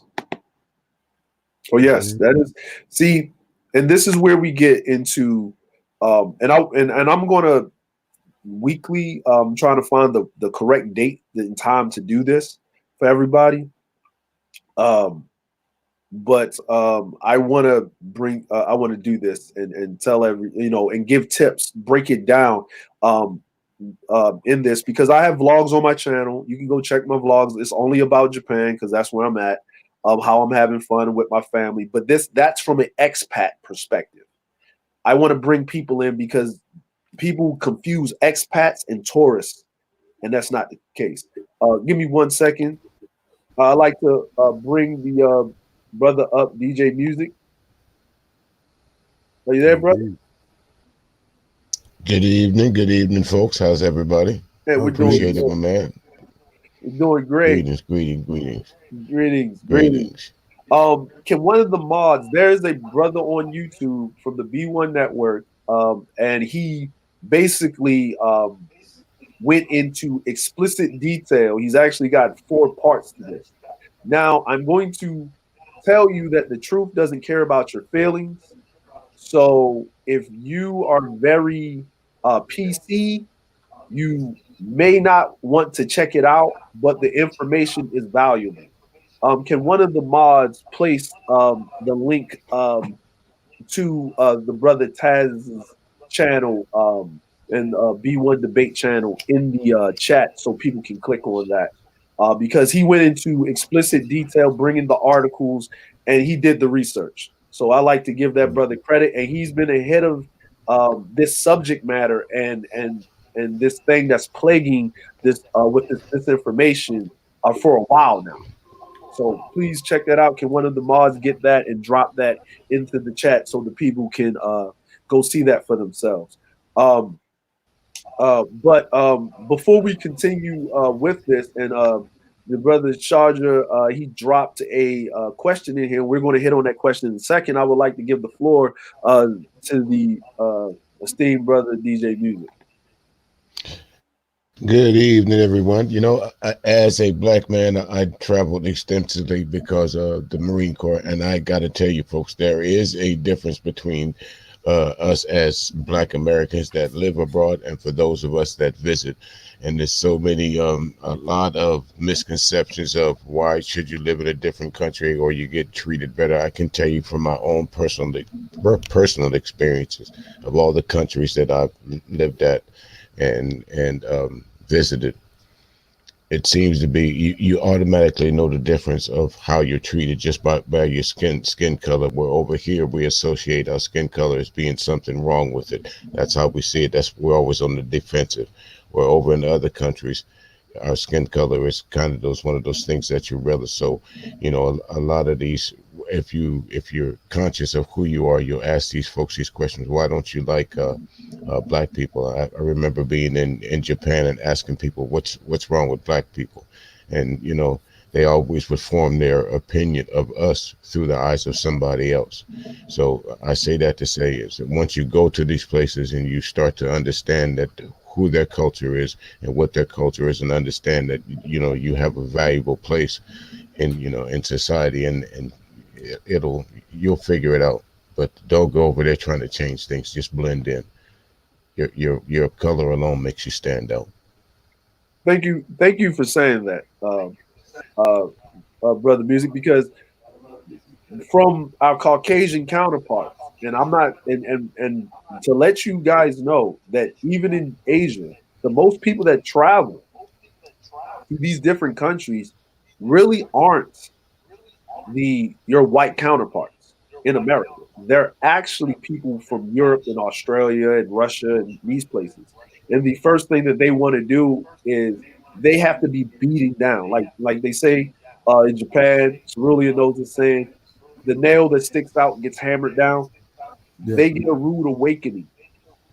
Oh yes. Okay? That is. See, and this is where we get into, and I'm gonna weekly trying to find the correct date and time to do this for everybody. Um, but I want to I want to do this and tell and give tips, break it down um, in this because I have vlogs on my channel. You can go check my vlogs. It's only about Japan because that's where I'm at, how I'm having fun with my family. But that's from an expat perspective. I want to bring people in because people confuse expats and tourists, and that's not the case. Give me 1 second. I'd like to bring the brother up, DJ Music. Are you there, brother? Indeed. Good evening, folks. How's everybody? Hey, I we're doing Appreciate appreciate it, good. my man. We're doing great. Greetings, Greetings. greetings. Can one of the mods? There is a brother on YouTube from the B1 Network, and he basically went into explicit detail. He's actually got 4 parts to this. Now, I'm going to tell you that the truth doesn't care about your feelings. So if you are very PC, you may not want to check it out, but the information is valuable. Can one of the mods place the link to the brother Taz's channel and B1 Debate channel in the chat so people can click on that? Because he went into explicit detail, bringing the articles, and he did the research. So I like to give that brother credit, and he's been ahead of this subject matter and this thing that's plaguing this with this disinformation for a while now. So please check that out. Can one of the mods get that and drop that into the chat so the people can go see that for themselves? Um, but before we continue with this, and the brother Charger, he dropped a question in here. We're going to hit on that question in a second. I would like to give the floor to the esteemed brother DJ Music. Good evening, everyone. As a black man, I traveled extensively because of the Marine Corps, and I got to tell you, folks, there is a difference between us as black Americans that live abroad and for those of us that visit. And there's so many, a lot of misconceptions of why should you live in a different country or you get treated better. I can tell you from my own personal experiences of all the countries that I've lived at and visited. It seems to be you automatically know the difference of how you're treated just by your skin color. Where over here we associate our skin color as being something wrong with it. That's how we see it. We're always on the defensive. Where over in other countries, our skin color is kind of one of those things that you relish. So, a lot of these, if you're conscious of who you are, you'll ask these folks these questions. Why don't you like black people? I remember being in Japan and asking people what's wrong with black people, and they always would form their opinion of us through the eyes of somebody else. So I say that to say is that once you go to these places and you start to understand that who their culture is and what their culture is, and understand that you have a valuable place in society, and you'll figure it out. But don't go over there trying to change things. Just blend in. Your color alone makes you stand out. Thank you for saying that, uh, brother Music, because from our Caucasian counterparts, and I'm not, and to let you guys know that even in Asia, the most people that travel to these different countries really aren't your white counterparts in America. They're actually people from Europe and Australia and Russia and these places. And the first thing that they want to do is they have to be beating down, like they say in Japan. Cerulean knows the saying: the nail that sticks out gets hammered down. Yeah. They get a rude awakening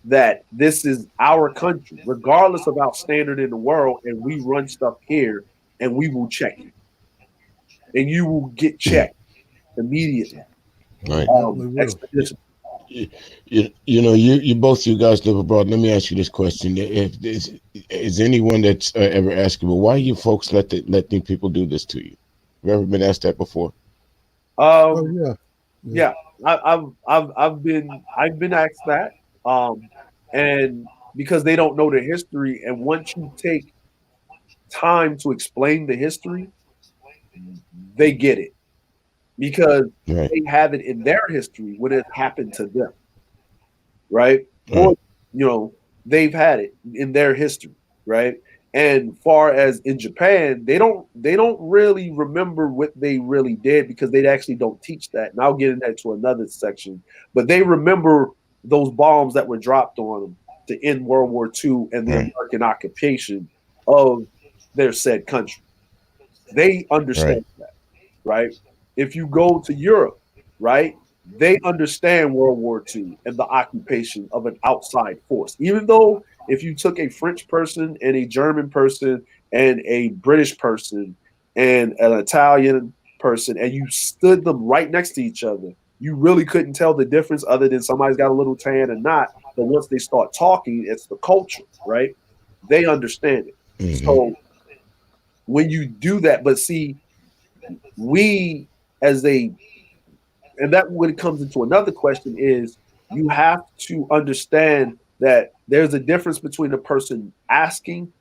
that this is our country, regardless of our standard in the world, and we run stuff here, and we will check you, and you will get checked immediately. Right. Definitely will. Expedition. You both you guys live abroad. Let me ask you this question: If is anyone that's ever asked you, well, why you folks letting people do this to you? Have you ever been asked that before? Oh Um, yeah. yeah, I've been asked that, um, and because they don't know the history, and once you take time to explain the history, they get it because Right. they have it in their history when it happened to them, right? Or Right. they've had it in their history, right? And far as in Japan, they don't really remember what they really did because they actually don't teach that. And I'll get into that to another section. But they remember those bombs that were dropped on them to end World War II and the Right. American occupation of their said country. They Right. understand that, right? If you go to Europe, right, they understand World War II and the occupation of an outside force. Even though if you took a French person and a German person and a British person and an Italian person and you stood them right next to each other, you really couldn't tell the difference other than somebody's got a little tan and not. But once they start talking, it's the culture, right? They understand it. Mm-hmm. So when you do that, but see, we as a and that when it comes into another question is you have to understand that there's a difference between a person asking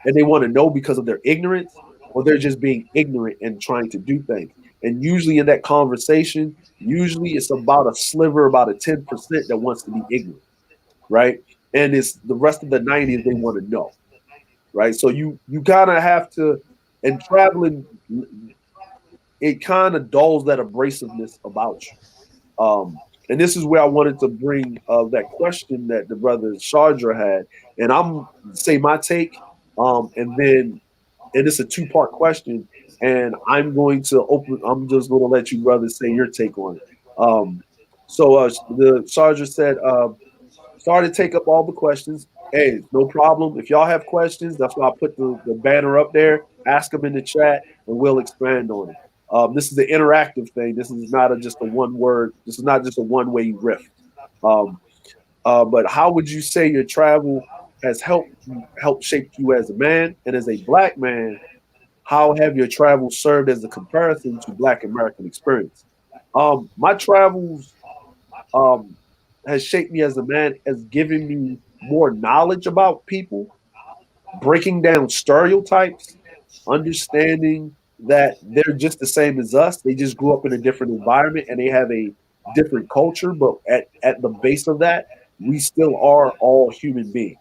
and they want to know because of their ignorance or they're just being ignorant and trying to do things. And usually in that conversation, usually it's about a sliver, about a 10% that wants to be ignorant, right? And it's the rest of the 90s they want to know, right? So you kind of have to, and traveling, it kind of dulls that abrasiveness about you. And this is where I wanted to bring that question that the brother Shardra had, and I'm say my take, and then and it's a two-part question. and I'm going to open. I'm just going to let you brothers say your take on it. The sergeant said, "Sorry to take up all the questions. Hey, no problem. If y'all have questions, that's why I put the banner up there. Ask them in the chat, and we'll expand on them. This is an interactive thing. This is not just a one word. This is not just a one way riff. Um, but how would you say your travel has helped shape you as a man and as a black man? How have your travels served as a comparison to Black American experience? My travels um, has shaped me as a man, has given me more knowledge about people, breaking down stereotypes, understanding that they're just the same as us. They just grew up in a different environment and they have a different culture. But at the base of that, we still are all human beings,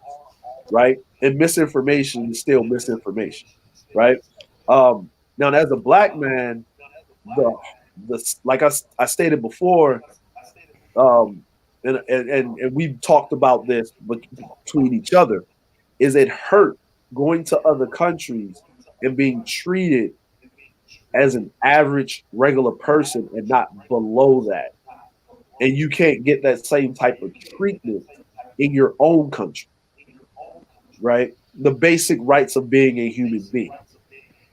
right? And misinformation is still misinformation, right? Now, as a black man, the like I stated before, um, and we've talked about this between each other, is it hurt going to other countries and being treated as an average regular person and not below that, and you can't get that same type of treatment in your own country, right? The basic rights of being a human being.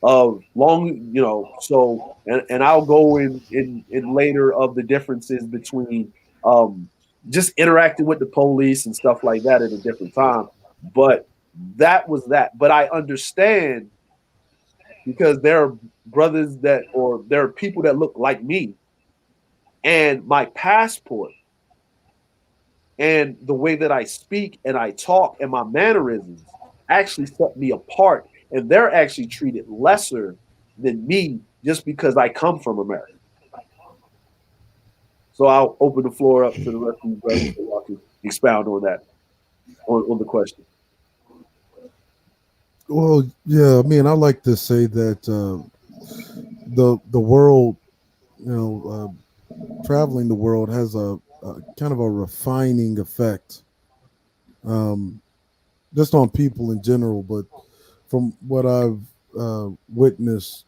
Of long, so and I'll go in later of the differences between um just interacting with the police and stuff like that at a different time. But that was that. But I understand because there are brothers that, or there are people that look like me, and my passport and the way that I speak and I talk and my mannerisms actually set me apart. And they're actually treated lesser than me just because I come from America. So I'll open the floor up to the rest of you brothers so y'all can expound on that, on the question. Well, yeah, I mean, I like to say that the world, traveling the world has a kind of a refining effect, um, just on people in general. But from what I've witnessed,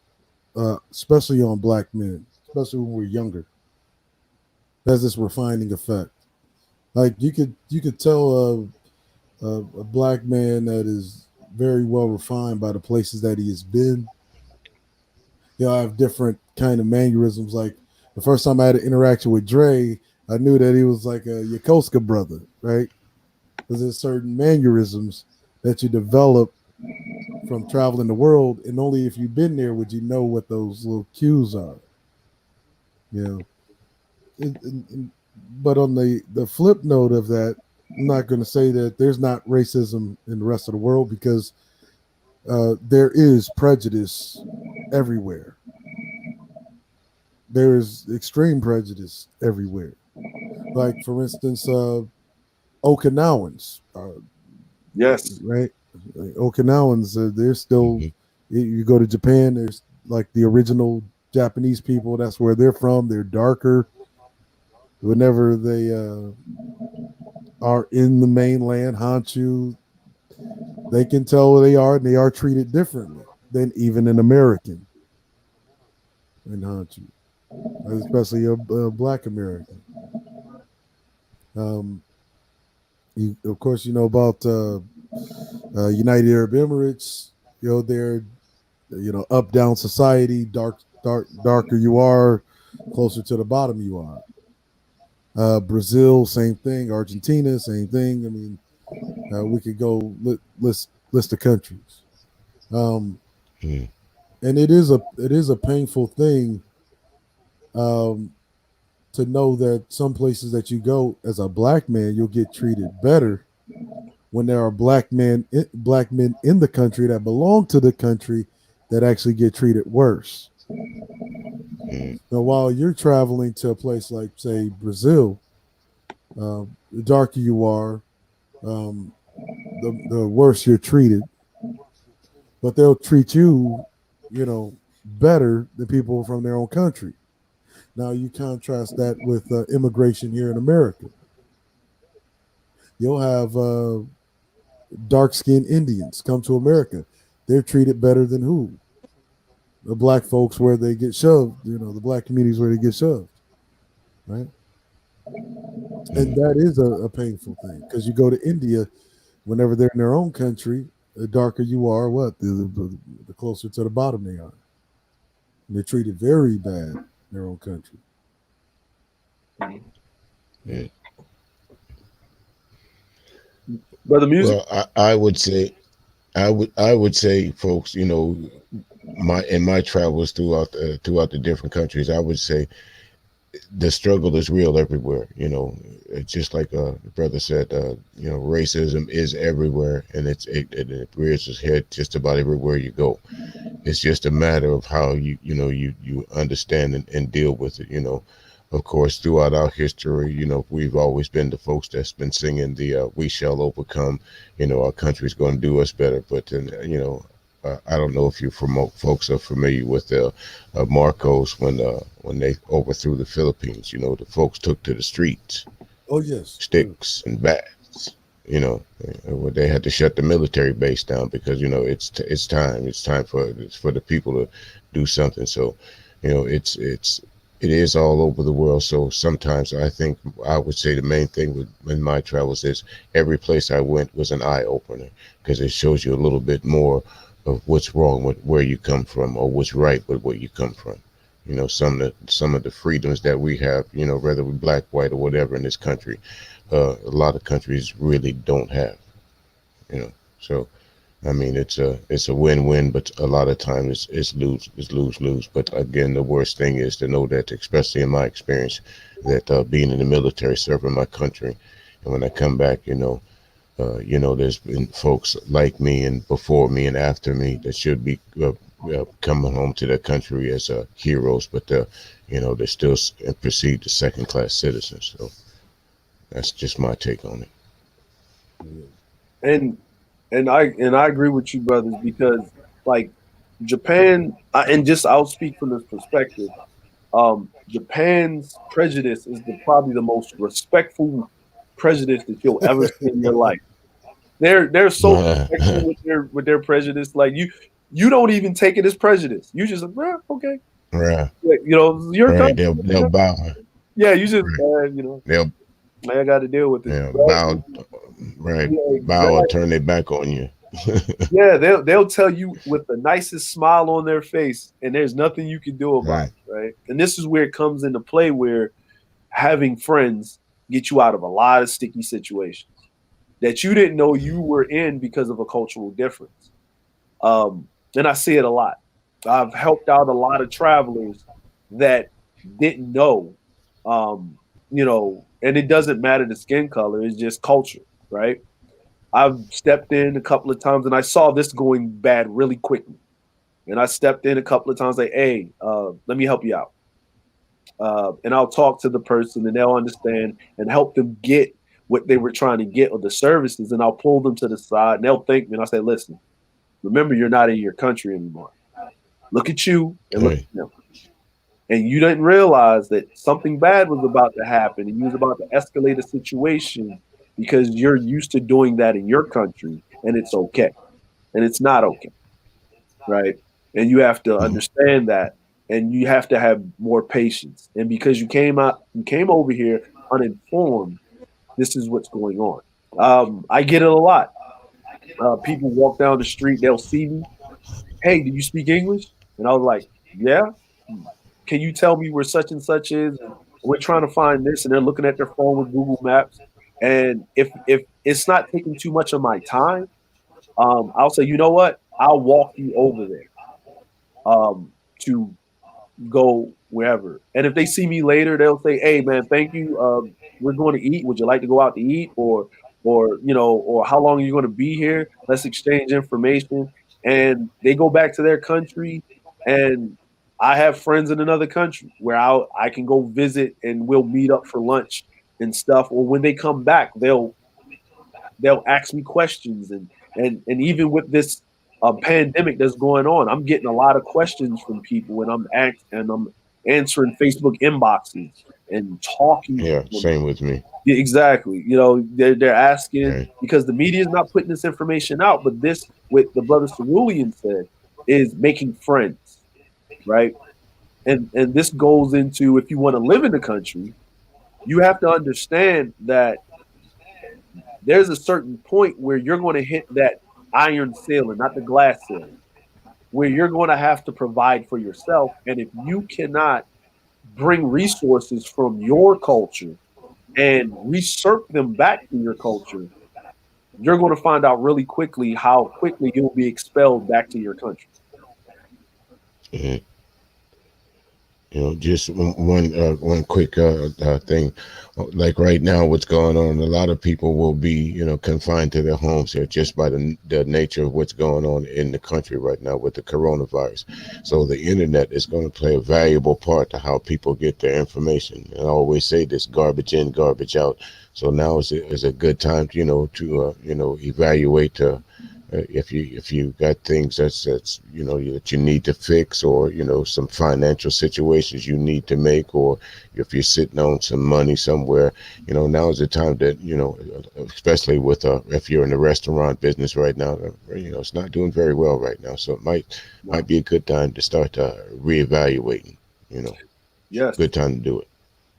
especially on black men, especially when we're younger, has this refining effect. Like you could tell a black man that is very well refined by the places that he has been. I have different kind of mannerisms. Like the first time I had an interaction with Dre, I knew that he was like a Yokosuka brother, right? Because there's certain mannerisms that you develop from traveling the world, and only if you've been there would you know what those little cues are. You know, but on the flip note of that, I'm not going to say that there's not racism in the rest of the world, because there is prejudice everywhere. There is extreme prejudice everywhere. Like, for instance, Okinawans, Yes. right? Like, Okinawans, they're still. Mhm. You go to Japan, there's like the original Japanese people. That's where they're from. They're darker. Whenever they are in the mainland, Honshu, they can tell where they are, and they are treated differently than even an American in Honshu, especially a black American. Um, of course, you know about United Arab Emirates. They're up down society. Darker you are, closer to the bottom you are. Brazil, same thing. Argentina, same thing. I mean, we could go list the countries. Um, Mm. and it is a painful thing, um, to know that some places that you go as a black man, you'll get treated better when there are black men in the country that belong to the country that actually get treated worse. Mm. Now, while you're traveling to a place like, say, Brazil, the darker you are, um, the worse you're treated. But they'll treat you, better than people from their own country. Now you contrast that with immigration here in America. You'll have dark skinned Indians come to America. They're treated better than who? the black folks where they get shoved. You know, the black communities where they get shoved, right? And that is a painful thing because you go to India, whenever they're in their own country, the darker you are, what the closer to the bottom they are. And they're treated very bad in their own country. Yeah. Brother Music. Well, I would say I would say, folks, you know, my travels throughout the different countries, I would say the struggle is real everywhere. You know, it's just like the brother said. You know, racism is everywhere, and it rears its head just about everywhere you go. It's just a matter of how you understand and deal with it. You know, of course, throughout our history, you know, we've always been the folks that's been singing the "We shall overcome." You know, our country's going to do us better. But then, you know, I don't know if you folks are familiar with Marcos when they overthrew the Philippines. You know, the folks took to the streets, Oh yes, yes. sticks and bats. You know, they had to shut the military base down because you know it's time for the people to do something. So, you know, it is all over the world. So sometimes I think I would say the main thing with in my travels is every place I went was an eye opener because it shows you a little bit more of what's wrong with where you come from or what's right with where you come from. You know, some of the freedoms that we have, you know, whether we're black, white, or whatever in this country, a lot of countries really don't have. You know, so I mean, it's a win-win, but a lot of times it's lose lose. But again, the worst thing is to know that, especially in my experience, that being in the military, serving my country, and when I come back, you know, there's been folks like me and before me and after me that should be coming home to their country as heroes, but you know, they're still perceived as second-class citizens. So that's just my take on it. Yeah. and and I agree with you, brothers, because like Japan, and just I'll speak from this perspective. Japan's prejudice is probably the most respectful prejudice that you'll ever see in your life. They're so respectful with their prejudice. Like you don't even take it as prejudice. You just like, okay, Right, like, you know, your right. country. They'll bow. Yeah, you just Right. you know, They'll I got to deal with this. yeah, Right? bow. Right, Yeah, bow or exactly. turn their back on you. Yeah, they'll tell you with the nicest smile on their face, and there's nothing you can do about Right. it, right? And this is where it comes into play, where having friends get you out of a lot of sticky situations that you didn't know you were in because of a cultural difference. And I see it a lot. I've helped out a lot of travelers that didn't know, you know, and it doesn't matter the skin color; it's just culture, right? I've stepped in a couple of times and I saw this going bad really quickly. And I stepped in a couple of times, like, hey, let me help you out. And I'll talk to the person and they'll understand and help them get what they were trying to get or the services. And I'll pull them to the side and they'll thank me. And I'll say, listen, remember, you're not in your country anymore. Look at you and look Right. at them. And you didn't realize that something bad was about to happen and you was about to escalate a situation because you're used to doing that in your country and it's okay. And it's not okay, right? And you have to Mhm. understand that, and you have to have more patience. And because you came over here uninformed. This is what's going on. I get it a lot. People walk down the street, they'll see me. Hey, do you speak English? And I was like, yeah. Can you tell me where such and such is? And we're trying to find this, and they're looking at their phone with Google Maps. And if it's not taking too much of my time, I'll say, you know what? I'll walk you over there to go wherever. And if they see me later, they'll say, "Hey, man, thank you. We're going to eat. Would you like to go out to eat, or you know, or how long are you going to be here? Let's exchange information." And they go back to their country, and I have friends in another country where I can go visit, and we'll meet up for lunch and stuff. Or when they come back, they'll ask me questions and even with this pandemic that's going on, I'm getting a lot of questions from people and I'm answering Facebook inboxes and talking to Yeah. them. Same with me. Yeah, exactly. You know, they're asking Right. because the media is not putting this information out, but this, what the brother Cerulean said, is making friends. right? And this goes into, if you want to live in the country, you have to understand that there's a certain point where you're going to hit that iron ceiling, not the glass ceiling, where you're going to have to provide for yourself. And if you cannot bring resources from your culture and recirc them back to your culture, you're going to find out really quickly how quickly you'll be expelled back to your country. Mhm. Just one quick thing. Like right now, what's going on? A lot of people will be confined to their homes here just by the nature of what's going on in the country right now with the coronavirus. So the internet is going to play a valuable part to how people get their information. And I always say this: garbage in, garbage out. So now is a good time, to evaluate. If you got things that's that you need to fix, or some financial situations you need to make, or if you're sitting on some money somewhere, now is the time that especially with if you're in the restaurant business right now, it's not doing very well right now, so it might No. be a good time to start reevaluating. Good Yes. time to do it.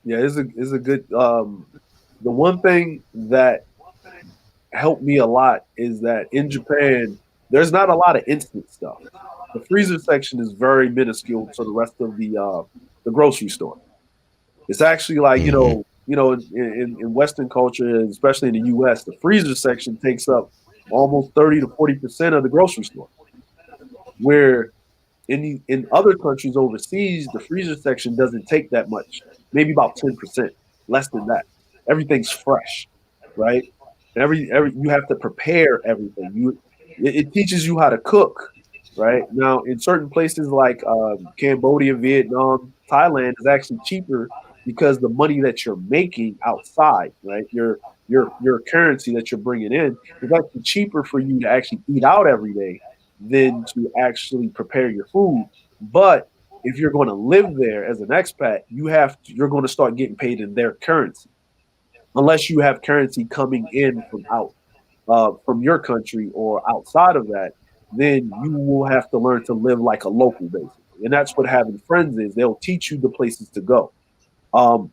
Yeah, it's a good the one thing that helped me a lot is that in Japan, there's not a lot of instant stuff. The freezer section is very minuscule to the rest of the grocery store. It's actually like Hmm. in Western culture, especially in the U.S., the freezer section takes up almost 30 to 40% of the grocery store. Where in other countries overseas, the freezer section doesn't take that much, maybe about 10%, less than that. Everything's fresh, right? Every you have to prepare everything. It teaches you how to cook, right? Now, in certain places like Cambodia, Vietnam, Thailand is actually cheaper because the money that you're making outside, right? Your currency that you're bringing in is actually cheaper for you to actually eat out every day than to actually prepare your food. But if you're going to live there as an expat, you're going to start getting paid in their currency, unless you have currency coming in from your country or outside of that. Then you will have to learn to live like a local, basically, and that's what having friends is. They'll teach you the places to go.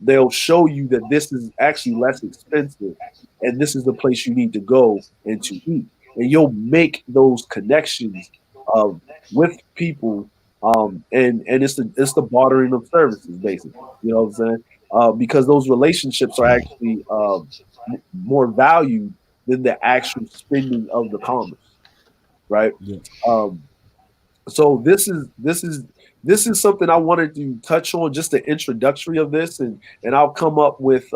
They'll show you that this is actually less expensive and this is the place you need to go and to eat. And you'll make those connections um, with people. And it's the bartering of services, basically. You know what I'm saying? Because those relationships are actually more valued than the actual spending of the commerce, right? Yeah. Um, so this is something I wanted to touch on, just the introductory of this, and I'll come up with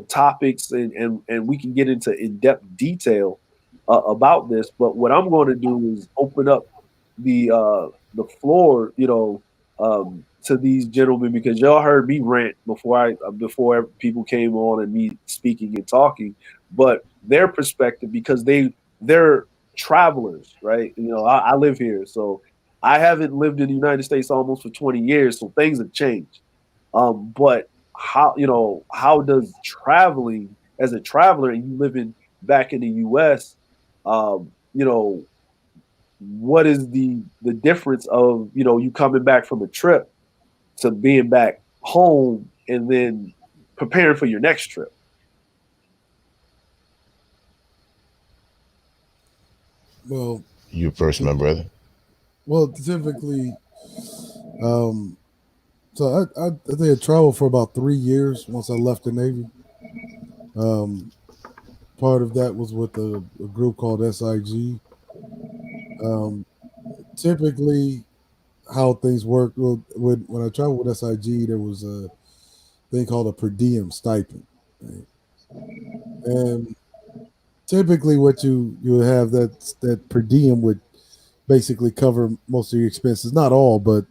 topics, and we can get into in-depth detail about this. But what I'm going to do is open up the floor, to these gentlemen, because y'all heard me rant before people came on and me speaking and talking, but their perspective, because they're travelers, right? I live here, so I haven't lived in the United States almost for 20 years, so things have changed. But how does traveling as a traveler and you living back in the U.S., what is the difference of you coming back from a trip to being back home and then preparing for your next trip? Well, You first, my brother. well, typically, um, so I think I traveled for about 3 years once I left the Navy. Um, Part of that was with a group called SIG. Um, Typically, how things work. Well, when I traveled with SIG, there was a thing called a per diem stipend, right? And typically, what you would have that per diem would basically cover most of your expenses, not all, but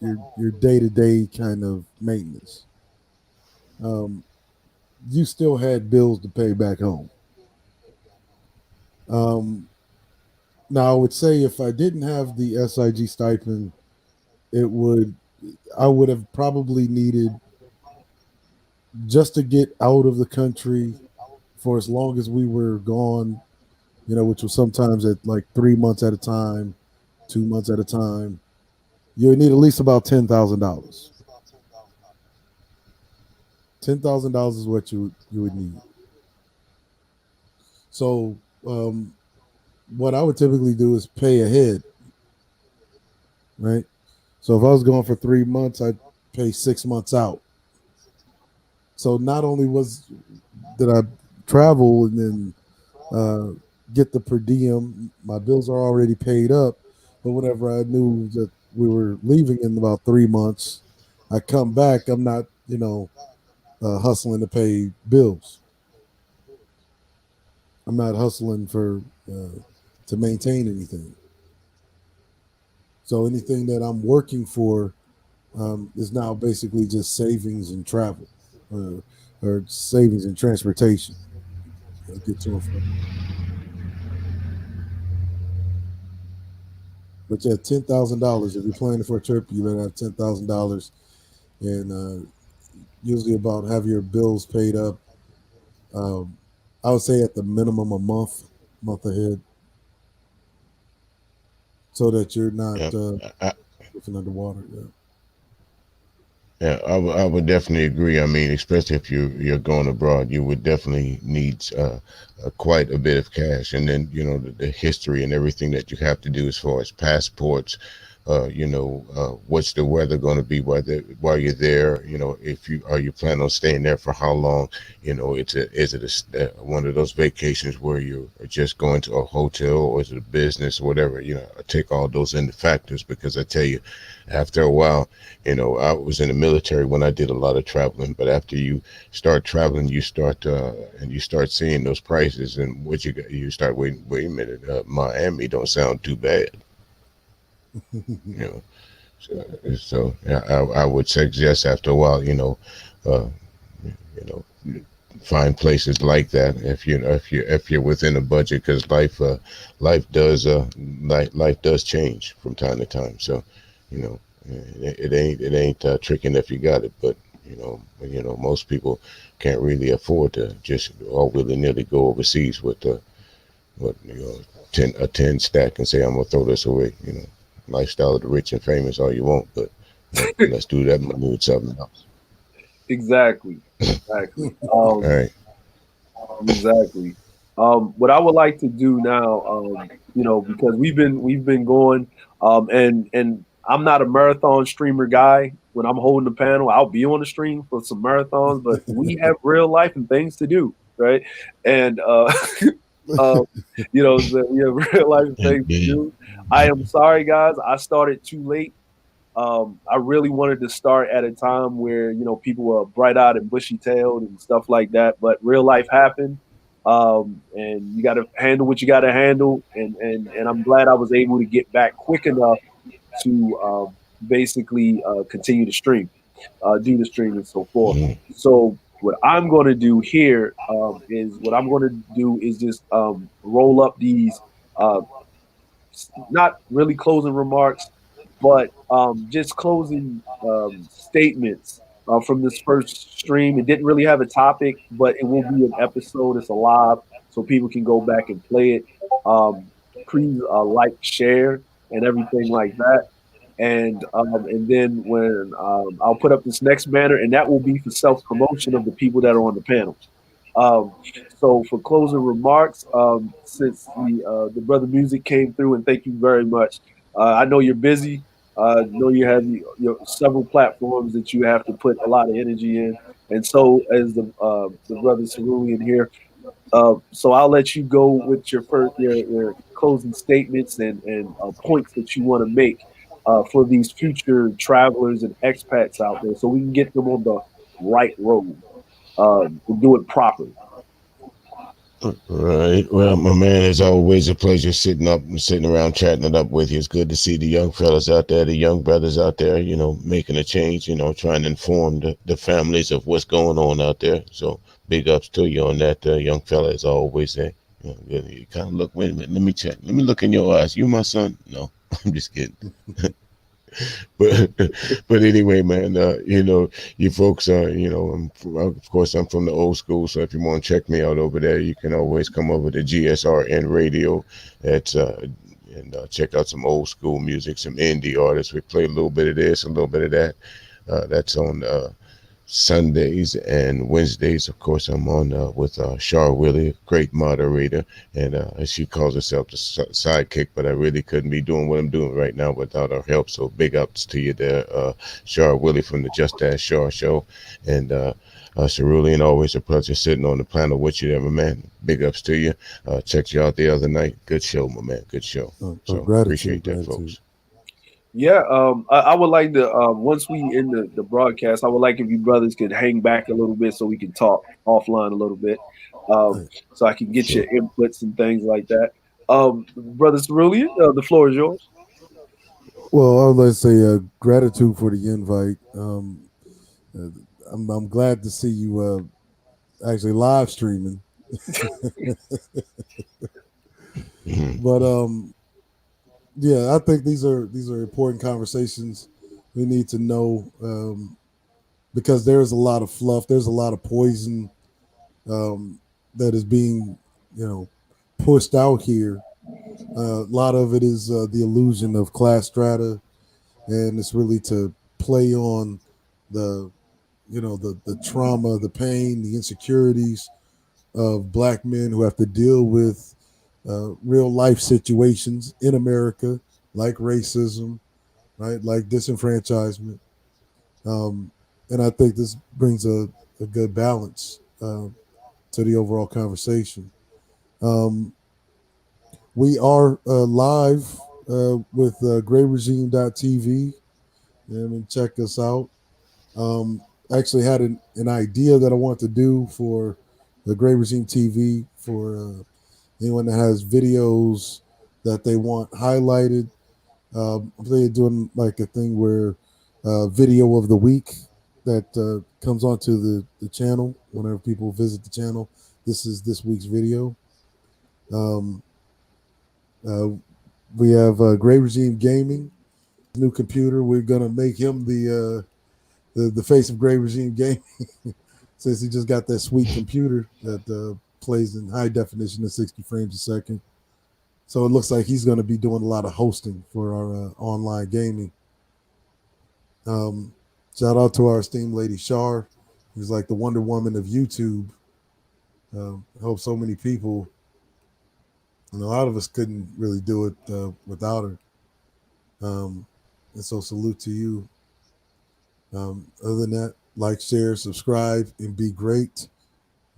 your day to day kind of maintenance. Um, you still had bills to pay back home. Um, Now, I would say if I didn't have the SIG stipend, it would I would have probably needed just to get out of the country for as long as we were gone, which was sometimes at like 3 months at a time, 2 months at a time. You would need at least about $10,000. $10,000 is what you would need. So what I would typically do is pay ahead, right? So if I was going for 3 months, I'd pay 6 months out. So not only was did I travel and then uh, get the per diem, my bills are already paid up. But whenever I knew that we were leaving in about 3 months, I come back. I'm not, hustling to pay bills. I'm not hustling for to maintain anything. So anything that I'm working for is now basically just savings and travel, or savings and transportation. Get to and from. But yeah, $10,000. If you're planning for a trip, you better have $10,000, and usually about have your bills paid up. Um, I would say at the minimum a month ahead, so that you're not Yeah. I, looking underwater. Yeah. Yeah, I would definitely agree. I mean, especially if you're going abroad, you would definitely need quite a bit of cash, and then the history and everything that you have to do as far as passports. What's the weather going to be while you're there? If you are you plan on staying there for how long? Is it one of those vacations where you're just going to a hotel, or is it a business or whatever? Take all those into factors, because I tell you, after a while. I was in the military when I did a lot of traveling, but after you start traveling, you start seeing those prices, and what you start wait a minute, Miami don't sound too bad, you know. So yeah, I would suggest after a while, uh, you know, find places like that if you're within a budget, because life does life does change from time to time. So, you know, it ain't tricking if you got it, but most people can't really afford to just all willy nilly go overseas with what 10 stack and say I'm gonna throw this away. Lifestyle of the rich and famous all you want, but let's do that money with something else. Exactly. Exactly. All right. Exactly. What I would like to do now, because we've been going, and I'm not a marathon streamer guy. When I'm holding the panel, I'll be on the stream for some marathons, but we have real life and things to do, right? And uh, so we have real life and things to Indeed. do. I am sorry, guys. I started too late. I really wanted to start at a time where people were bright eyed and bushy tailed and stuff like that, but real life happened, and you got to handle what you got to handle. And I'm glad I was able to get back quick enough to basically continue to stream, do the stream and so forth. Mhm. So what I'm going to do here is what I'm going to do is just roll up these uh, not really closing remarks, but just closing statements from this first stream. It didn't really have a topic, but it will be an episode. It's a live, so people can go back and play it. Please like, share, and everything like that. And then when I'll put up this next banner, and that will be for self promotion of the people that are on the panel. Um, so for closing remarks, since the brother music came through, and thank you very much. I know you're busy. I know you have several platforms that you have to put a lot of energy in, and so as the brother Cerulean here. So I'll let you go with your closing statements and points that you want to make for these future travelers and expats out there, so we can get them on the right road and do it properly. Right. Well, my man, it's always a pleasure sitting up and sitting around chatting it up with you. It's good to see the young fellas out there, the young brothers out there, making a change, trying to inform the families of what's going on out there. So big ups to you on that, young fella, as always. You kind of look, wait a minute, let me check. Let me look in your eyes. You my son? No, I'm just kidding. but but anyway, man, you folks are, of course, I'm from the old school. So if you want to check me out over there, you can always come over to GSRN Radio. That's and check out some old school music, some indie artists. We play a little bit of this, a little bit of that. That's on Sundays and Wednesdays. Of course, I'm on with Char Willie, great moderator, and she calls herself the sidekick. But I really couldn't be doing what I'm doing right now without her help. So big ups to you there, Char Willie from the Just Ask Char show, and Cerulean, always a pleasure sitting on the panel with you there, my man. Big ups to you. Checked you out the other night. Good show, my man. Good show. So Gratitude, appreciate that, gratitude. folks. Yeah, I would like to once we end the broadcast, I would like if you brothers could hang back a little bit so we can talk offline a little bit, Hey, so I can get your Sure. inputs and things like that. Brother Cerulean, the floor is yours. well, I would like to say gratitude for the invite. Uh, I'm glad to see you actually live streaming. Mhm. But yeah, I think these are important conversations we need to know, because there's a lot of fluff, there's a lot of poison, um, that is being, you know, pushed out here. A lot of it is the illusion of class strata, and it's really to play on the, the trauma, the pain, the insecurities of black men who have to deal with real life situations in America, like racism, right, like disenfranchisement. um, and I think this brings a good balance to the overall conversation. um, we are live with grayregime.tv, and check us out. Um, actually had an idea that I want to do for the Gray Regime TV for anyone that has videos that they want highlighted. I'm thinking of doing like a thing where video of the week that comes onto the channel whenever people visit the channel. This is this week's video. Um, uh, we have Gray Regime Gaming, new computer. We're gonna make him the face of Gray Regime Gaming since he just got that sweet computer that plays in high definition at 60 frames a second. So it looks like he's going to be doing a lot of hosting for our online gaming. Um, Shout out to our esteemed lady Shar, who's like the Wonder Woman of YouTube. I hope so many people, a lot of us couldn't really do it without her. Um, and so salute to you. Other than that, like, share, subscribe, and be great.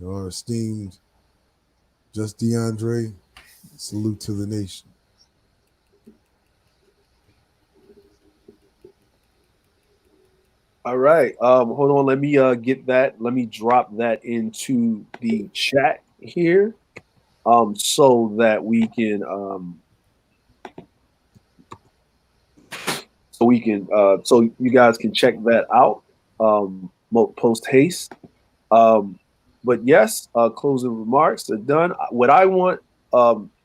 Our esteemed Just DeAndre, salute to the nation. All right. Hold on. Let me get that. Let me drop that into the chat here, so that so you guys can check that out post haste. Um, but yes, closing remarks are done. What I want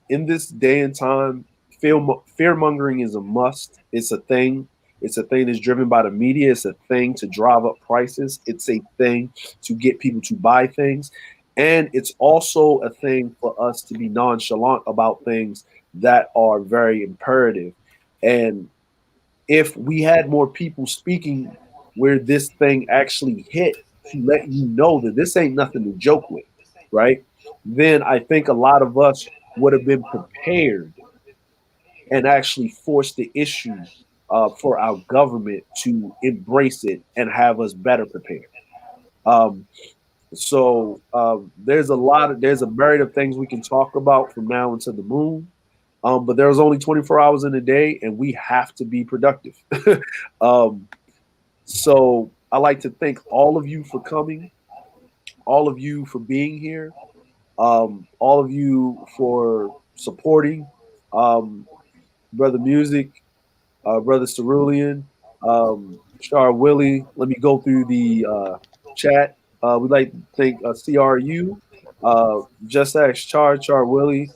in this day and time, fear mongering is a must. It's a thing. It's a thing that's driven by the media. It's a thing to drive up prices. It's a thing to get people to buy things. And it's also a thing for us to be nonchalant about things that are very imperative. And if we had more people speaking where this thing actually hit to let you know that this ain't nothing to joke with, right? Then I think a lot of us would have been prepared and actually forced the issue for our government to embrace it and have us better prepared. Um, there's a myriad of things we can talk about from now until the moon. But there's only 24 hours in a day, and we have to be productive. um, so I like to thank all of you for coming, all of you for being here, all of you for supporting Brother Music, Brother Cerulean, Char Willie. Let me go through the chat. We'd like to thank CRU, Just Ask Char Willie.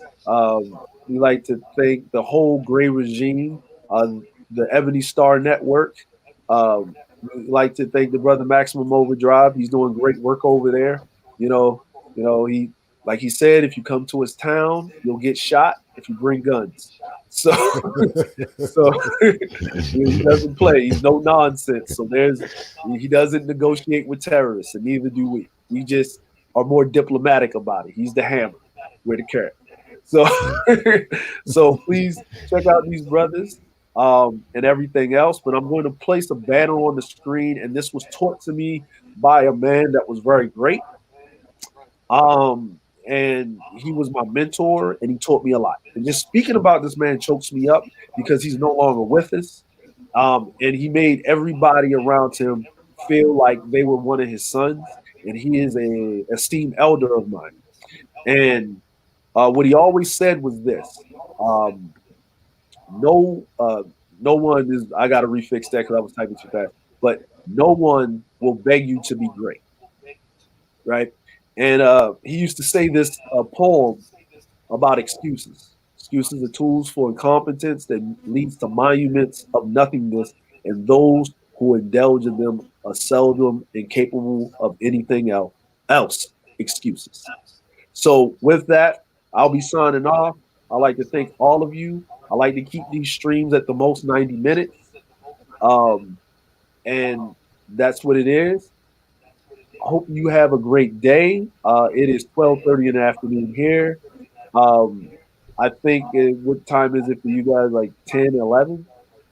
We'd like to thank the whole Gray Regime, the Ebony Star Network. We'd like to thank the brother Maximum Overdrive. He's doing great work over there. You know, he like he said, if you come to his town, you'll get shot. if you bring guns. So, so he doesn't play. He's no nonsense. So he doesn't negotiate with terrorists, and neither do we. We just are more diplomatic about it. He's the hammer, we're the carrot. So, so please check out these brothers and everything else. But I'm going to place a banner on the screen, and this was taught to me by a man that was very great. And he was my mentor, and he taught me a lot. And just speaking about this man chokes me up because he's no longer with us. And he made everybody around him feel like they were one of his sons, and he is a esteemed elder of mine. And what he always said was this: um, no, no one is. I got to refix that because I was typing too fast. But no one will beg you to be great, right? And he used to say this poem about excuses. Excuses are tools for incompetence that leads to monuments of nothingness, and those who indulge in them are seldom incapable of anything else. Excuses. So with that, I'll be signing off. I'd like to thank all of you. I like to keep these streams at the most 90 minutes. And that's what it is. I hope you have a great day. It is 12:30 in the afternoon here. Um, I think what time is it for you guys? Like 10, 11?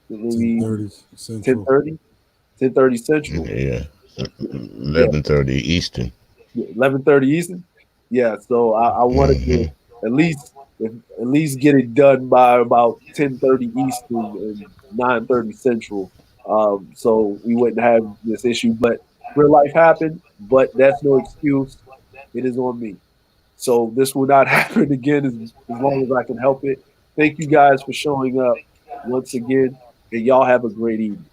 Maybe 10:30 Central. 10:30? 10:30 Central? Yeah, Yeah, 11:30 Eastern. 11:30 Eastern? Yeah, so I wanted to Hmm. at least at least get it done by about 10:30 Eastern and 9:30 Central. So we wouldn't have this issue. But real life happened, but that's no excuse. It is on me. So this will not happen again as long as I can help it. Thank you guys for showing up once again, and y'all have a great evening.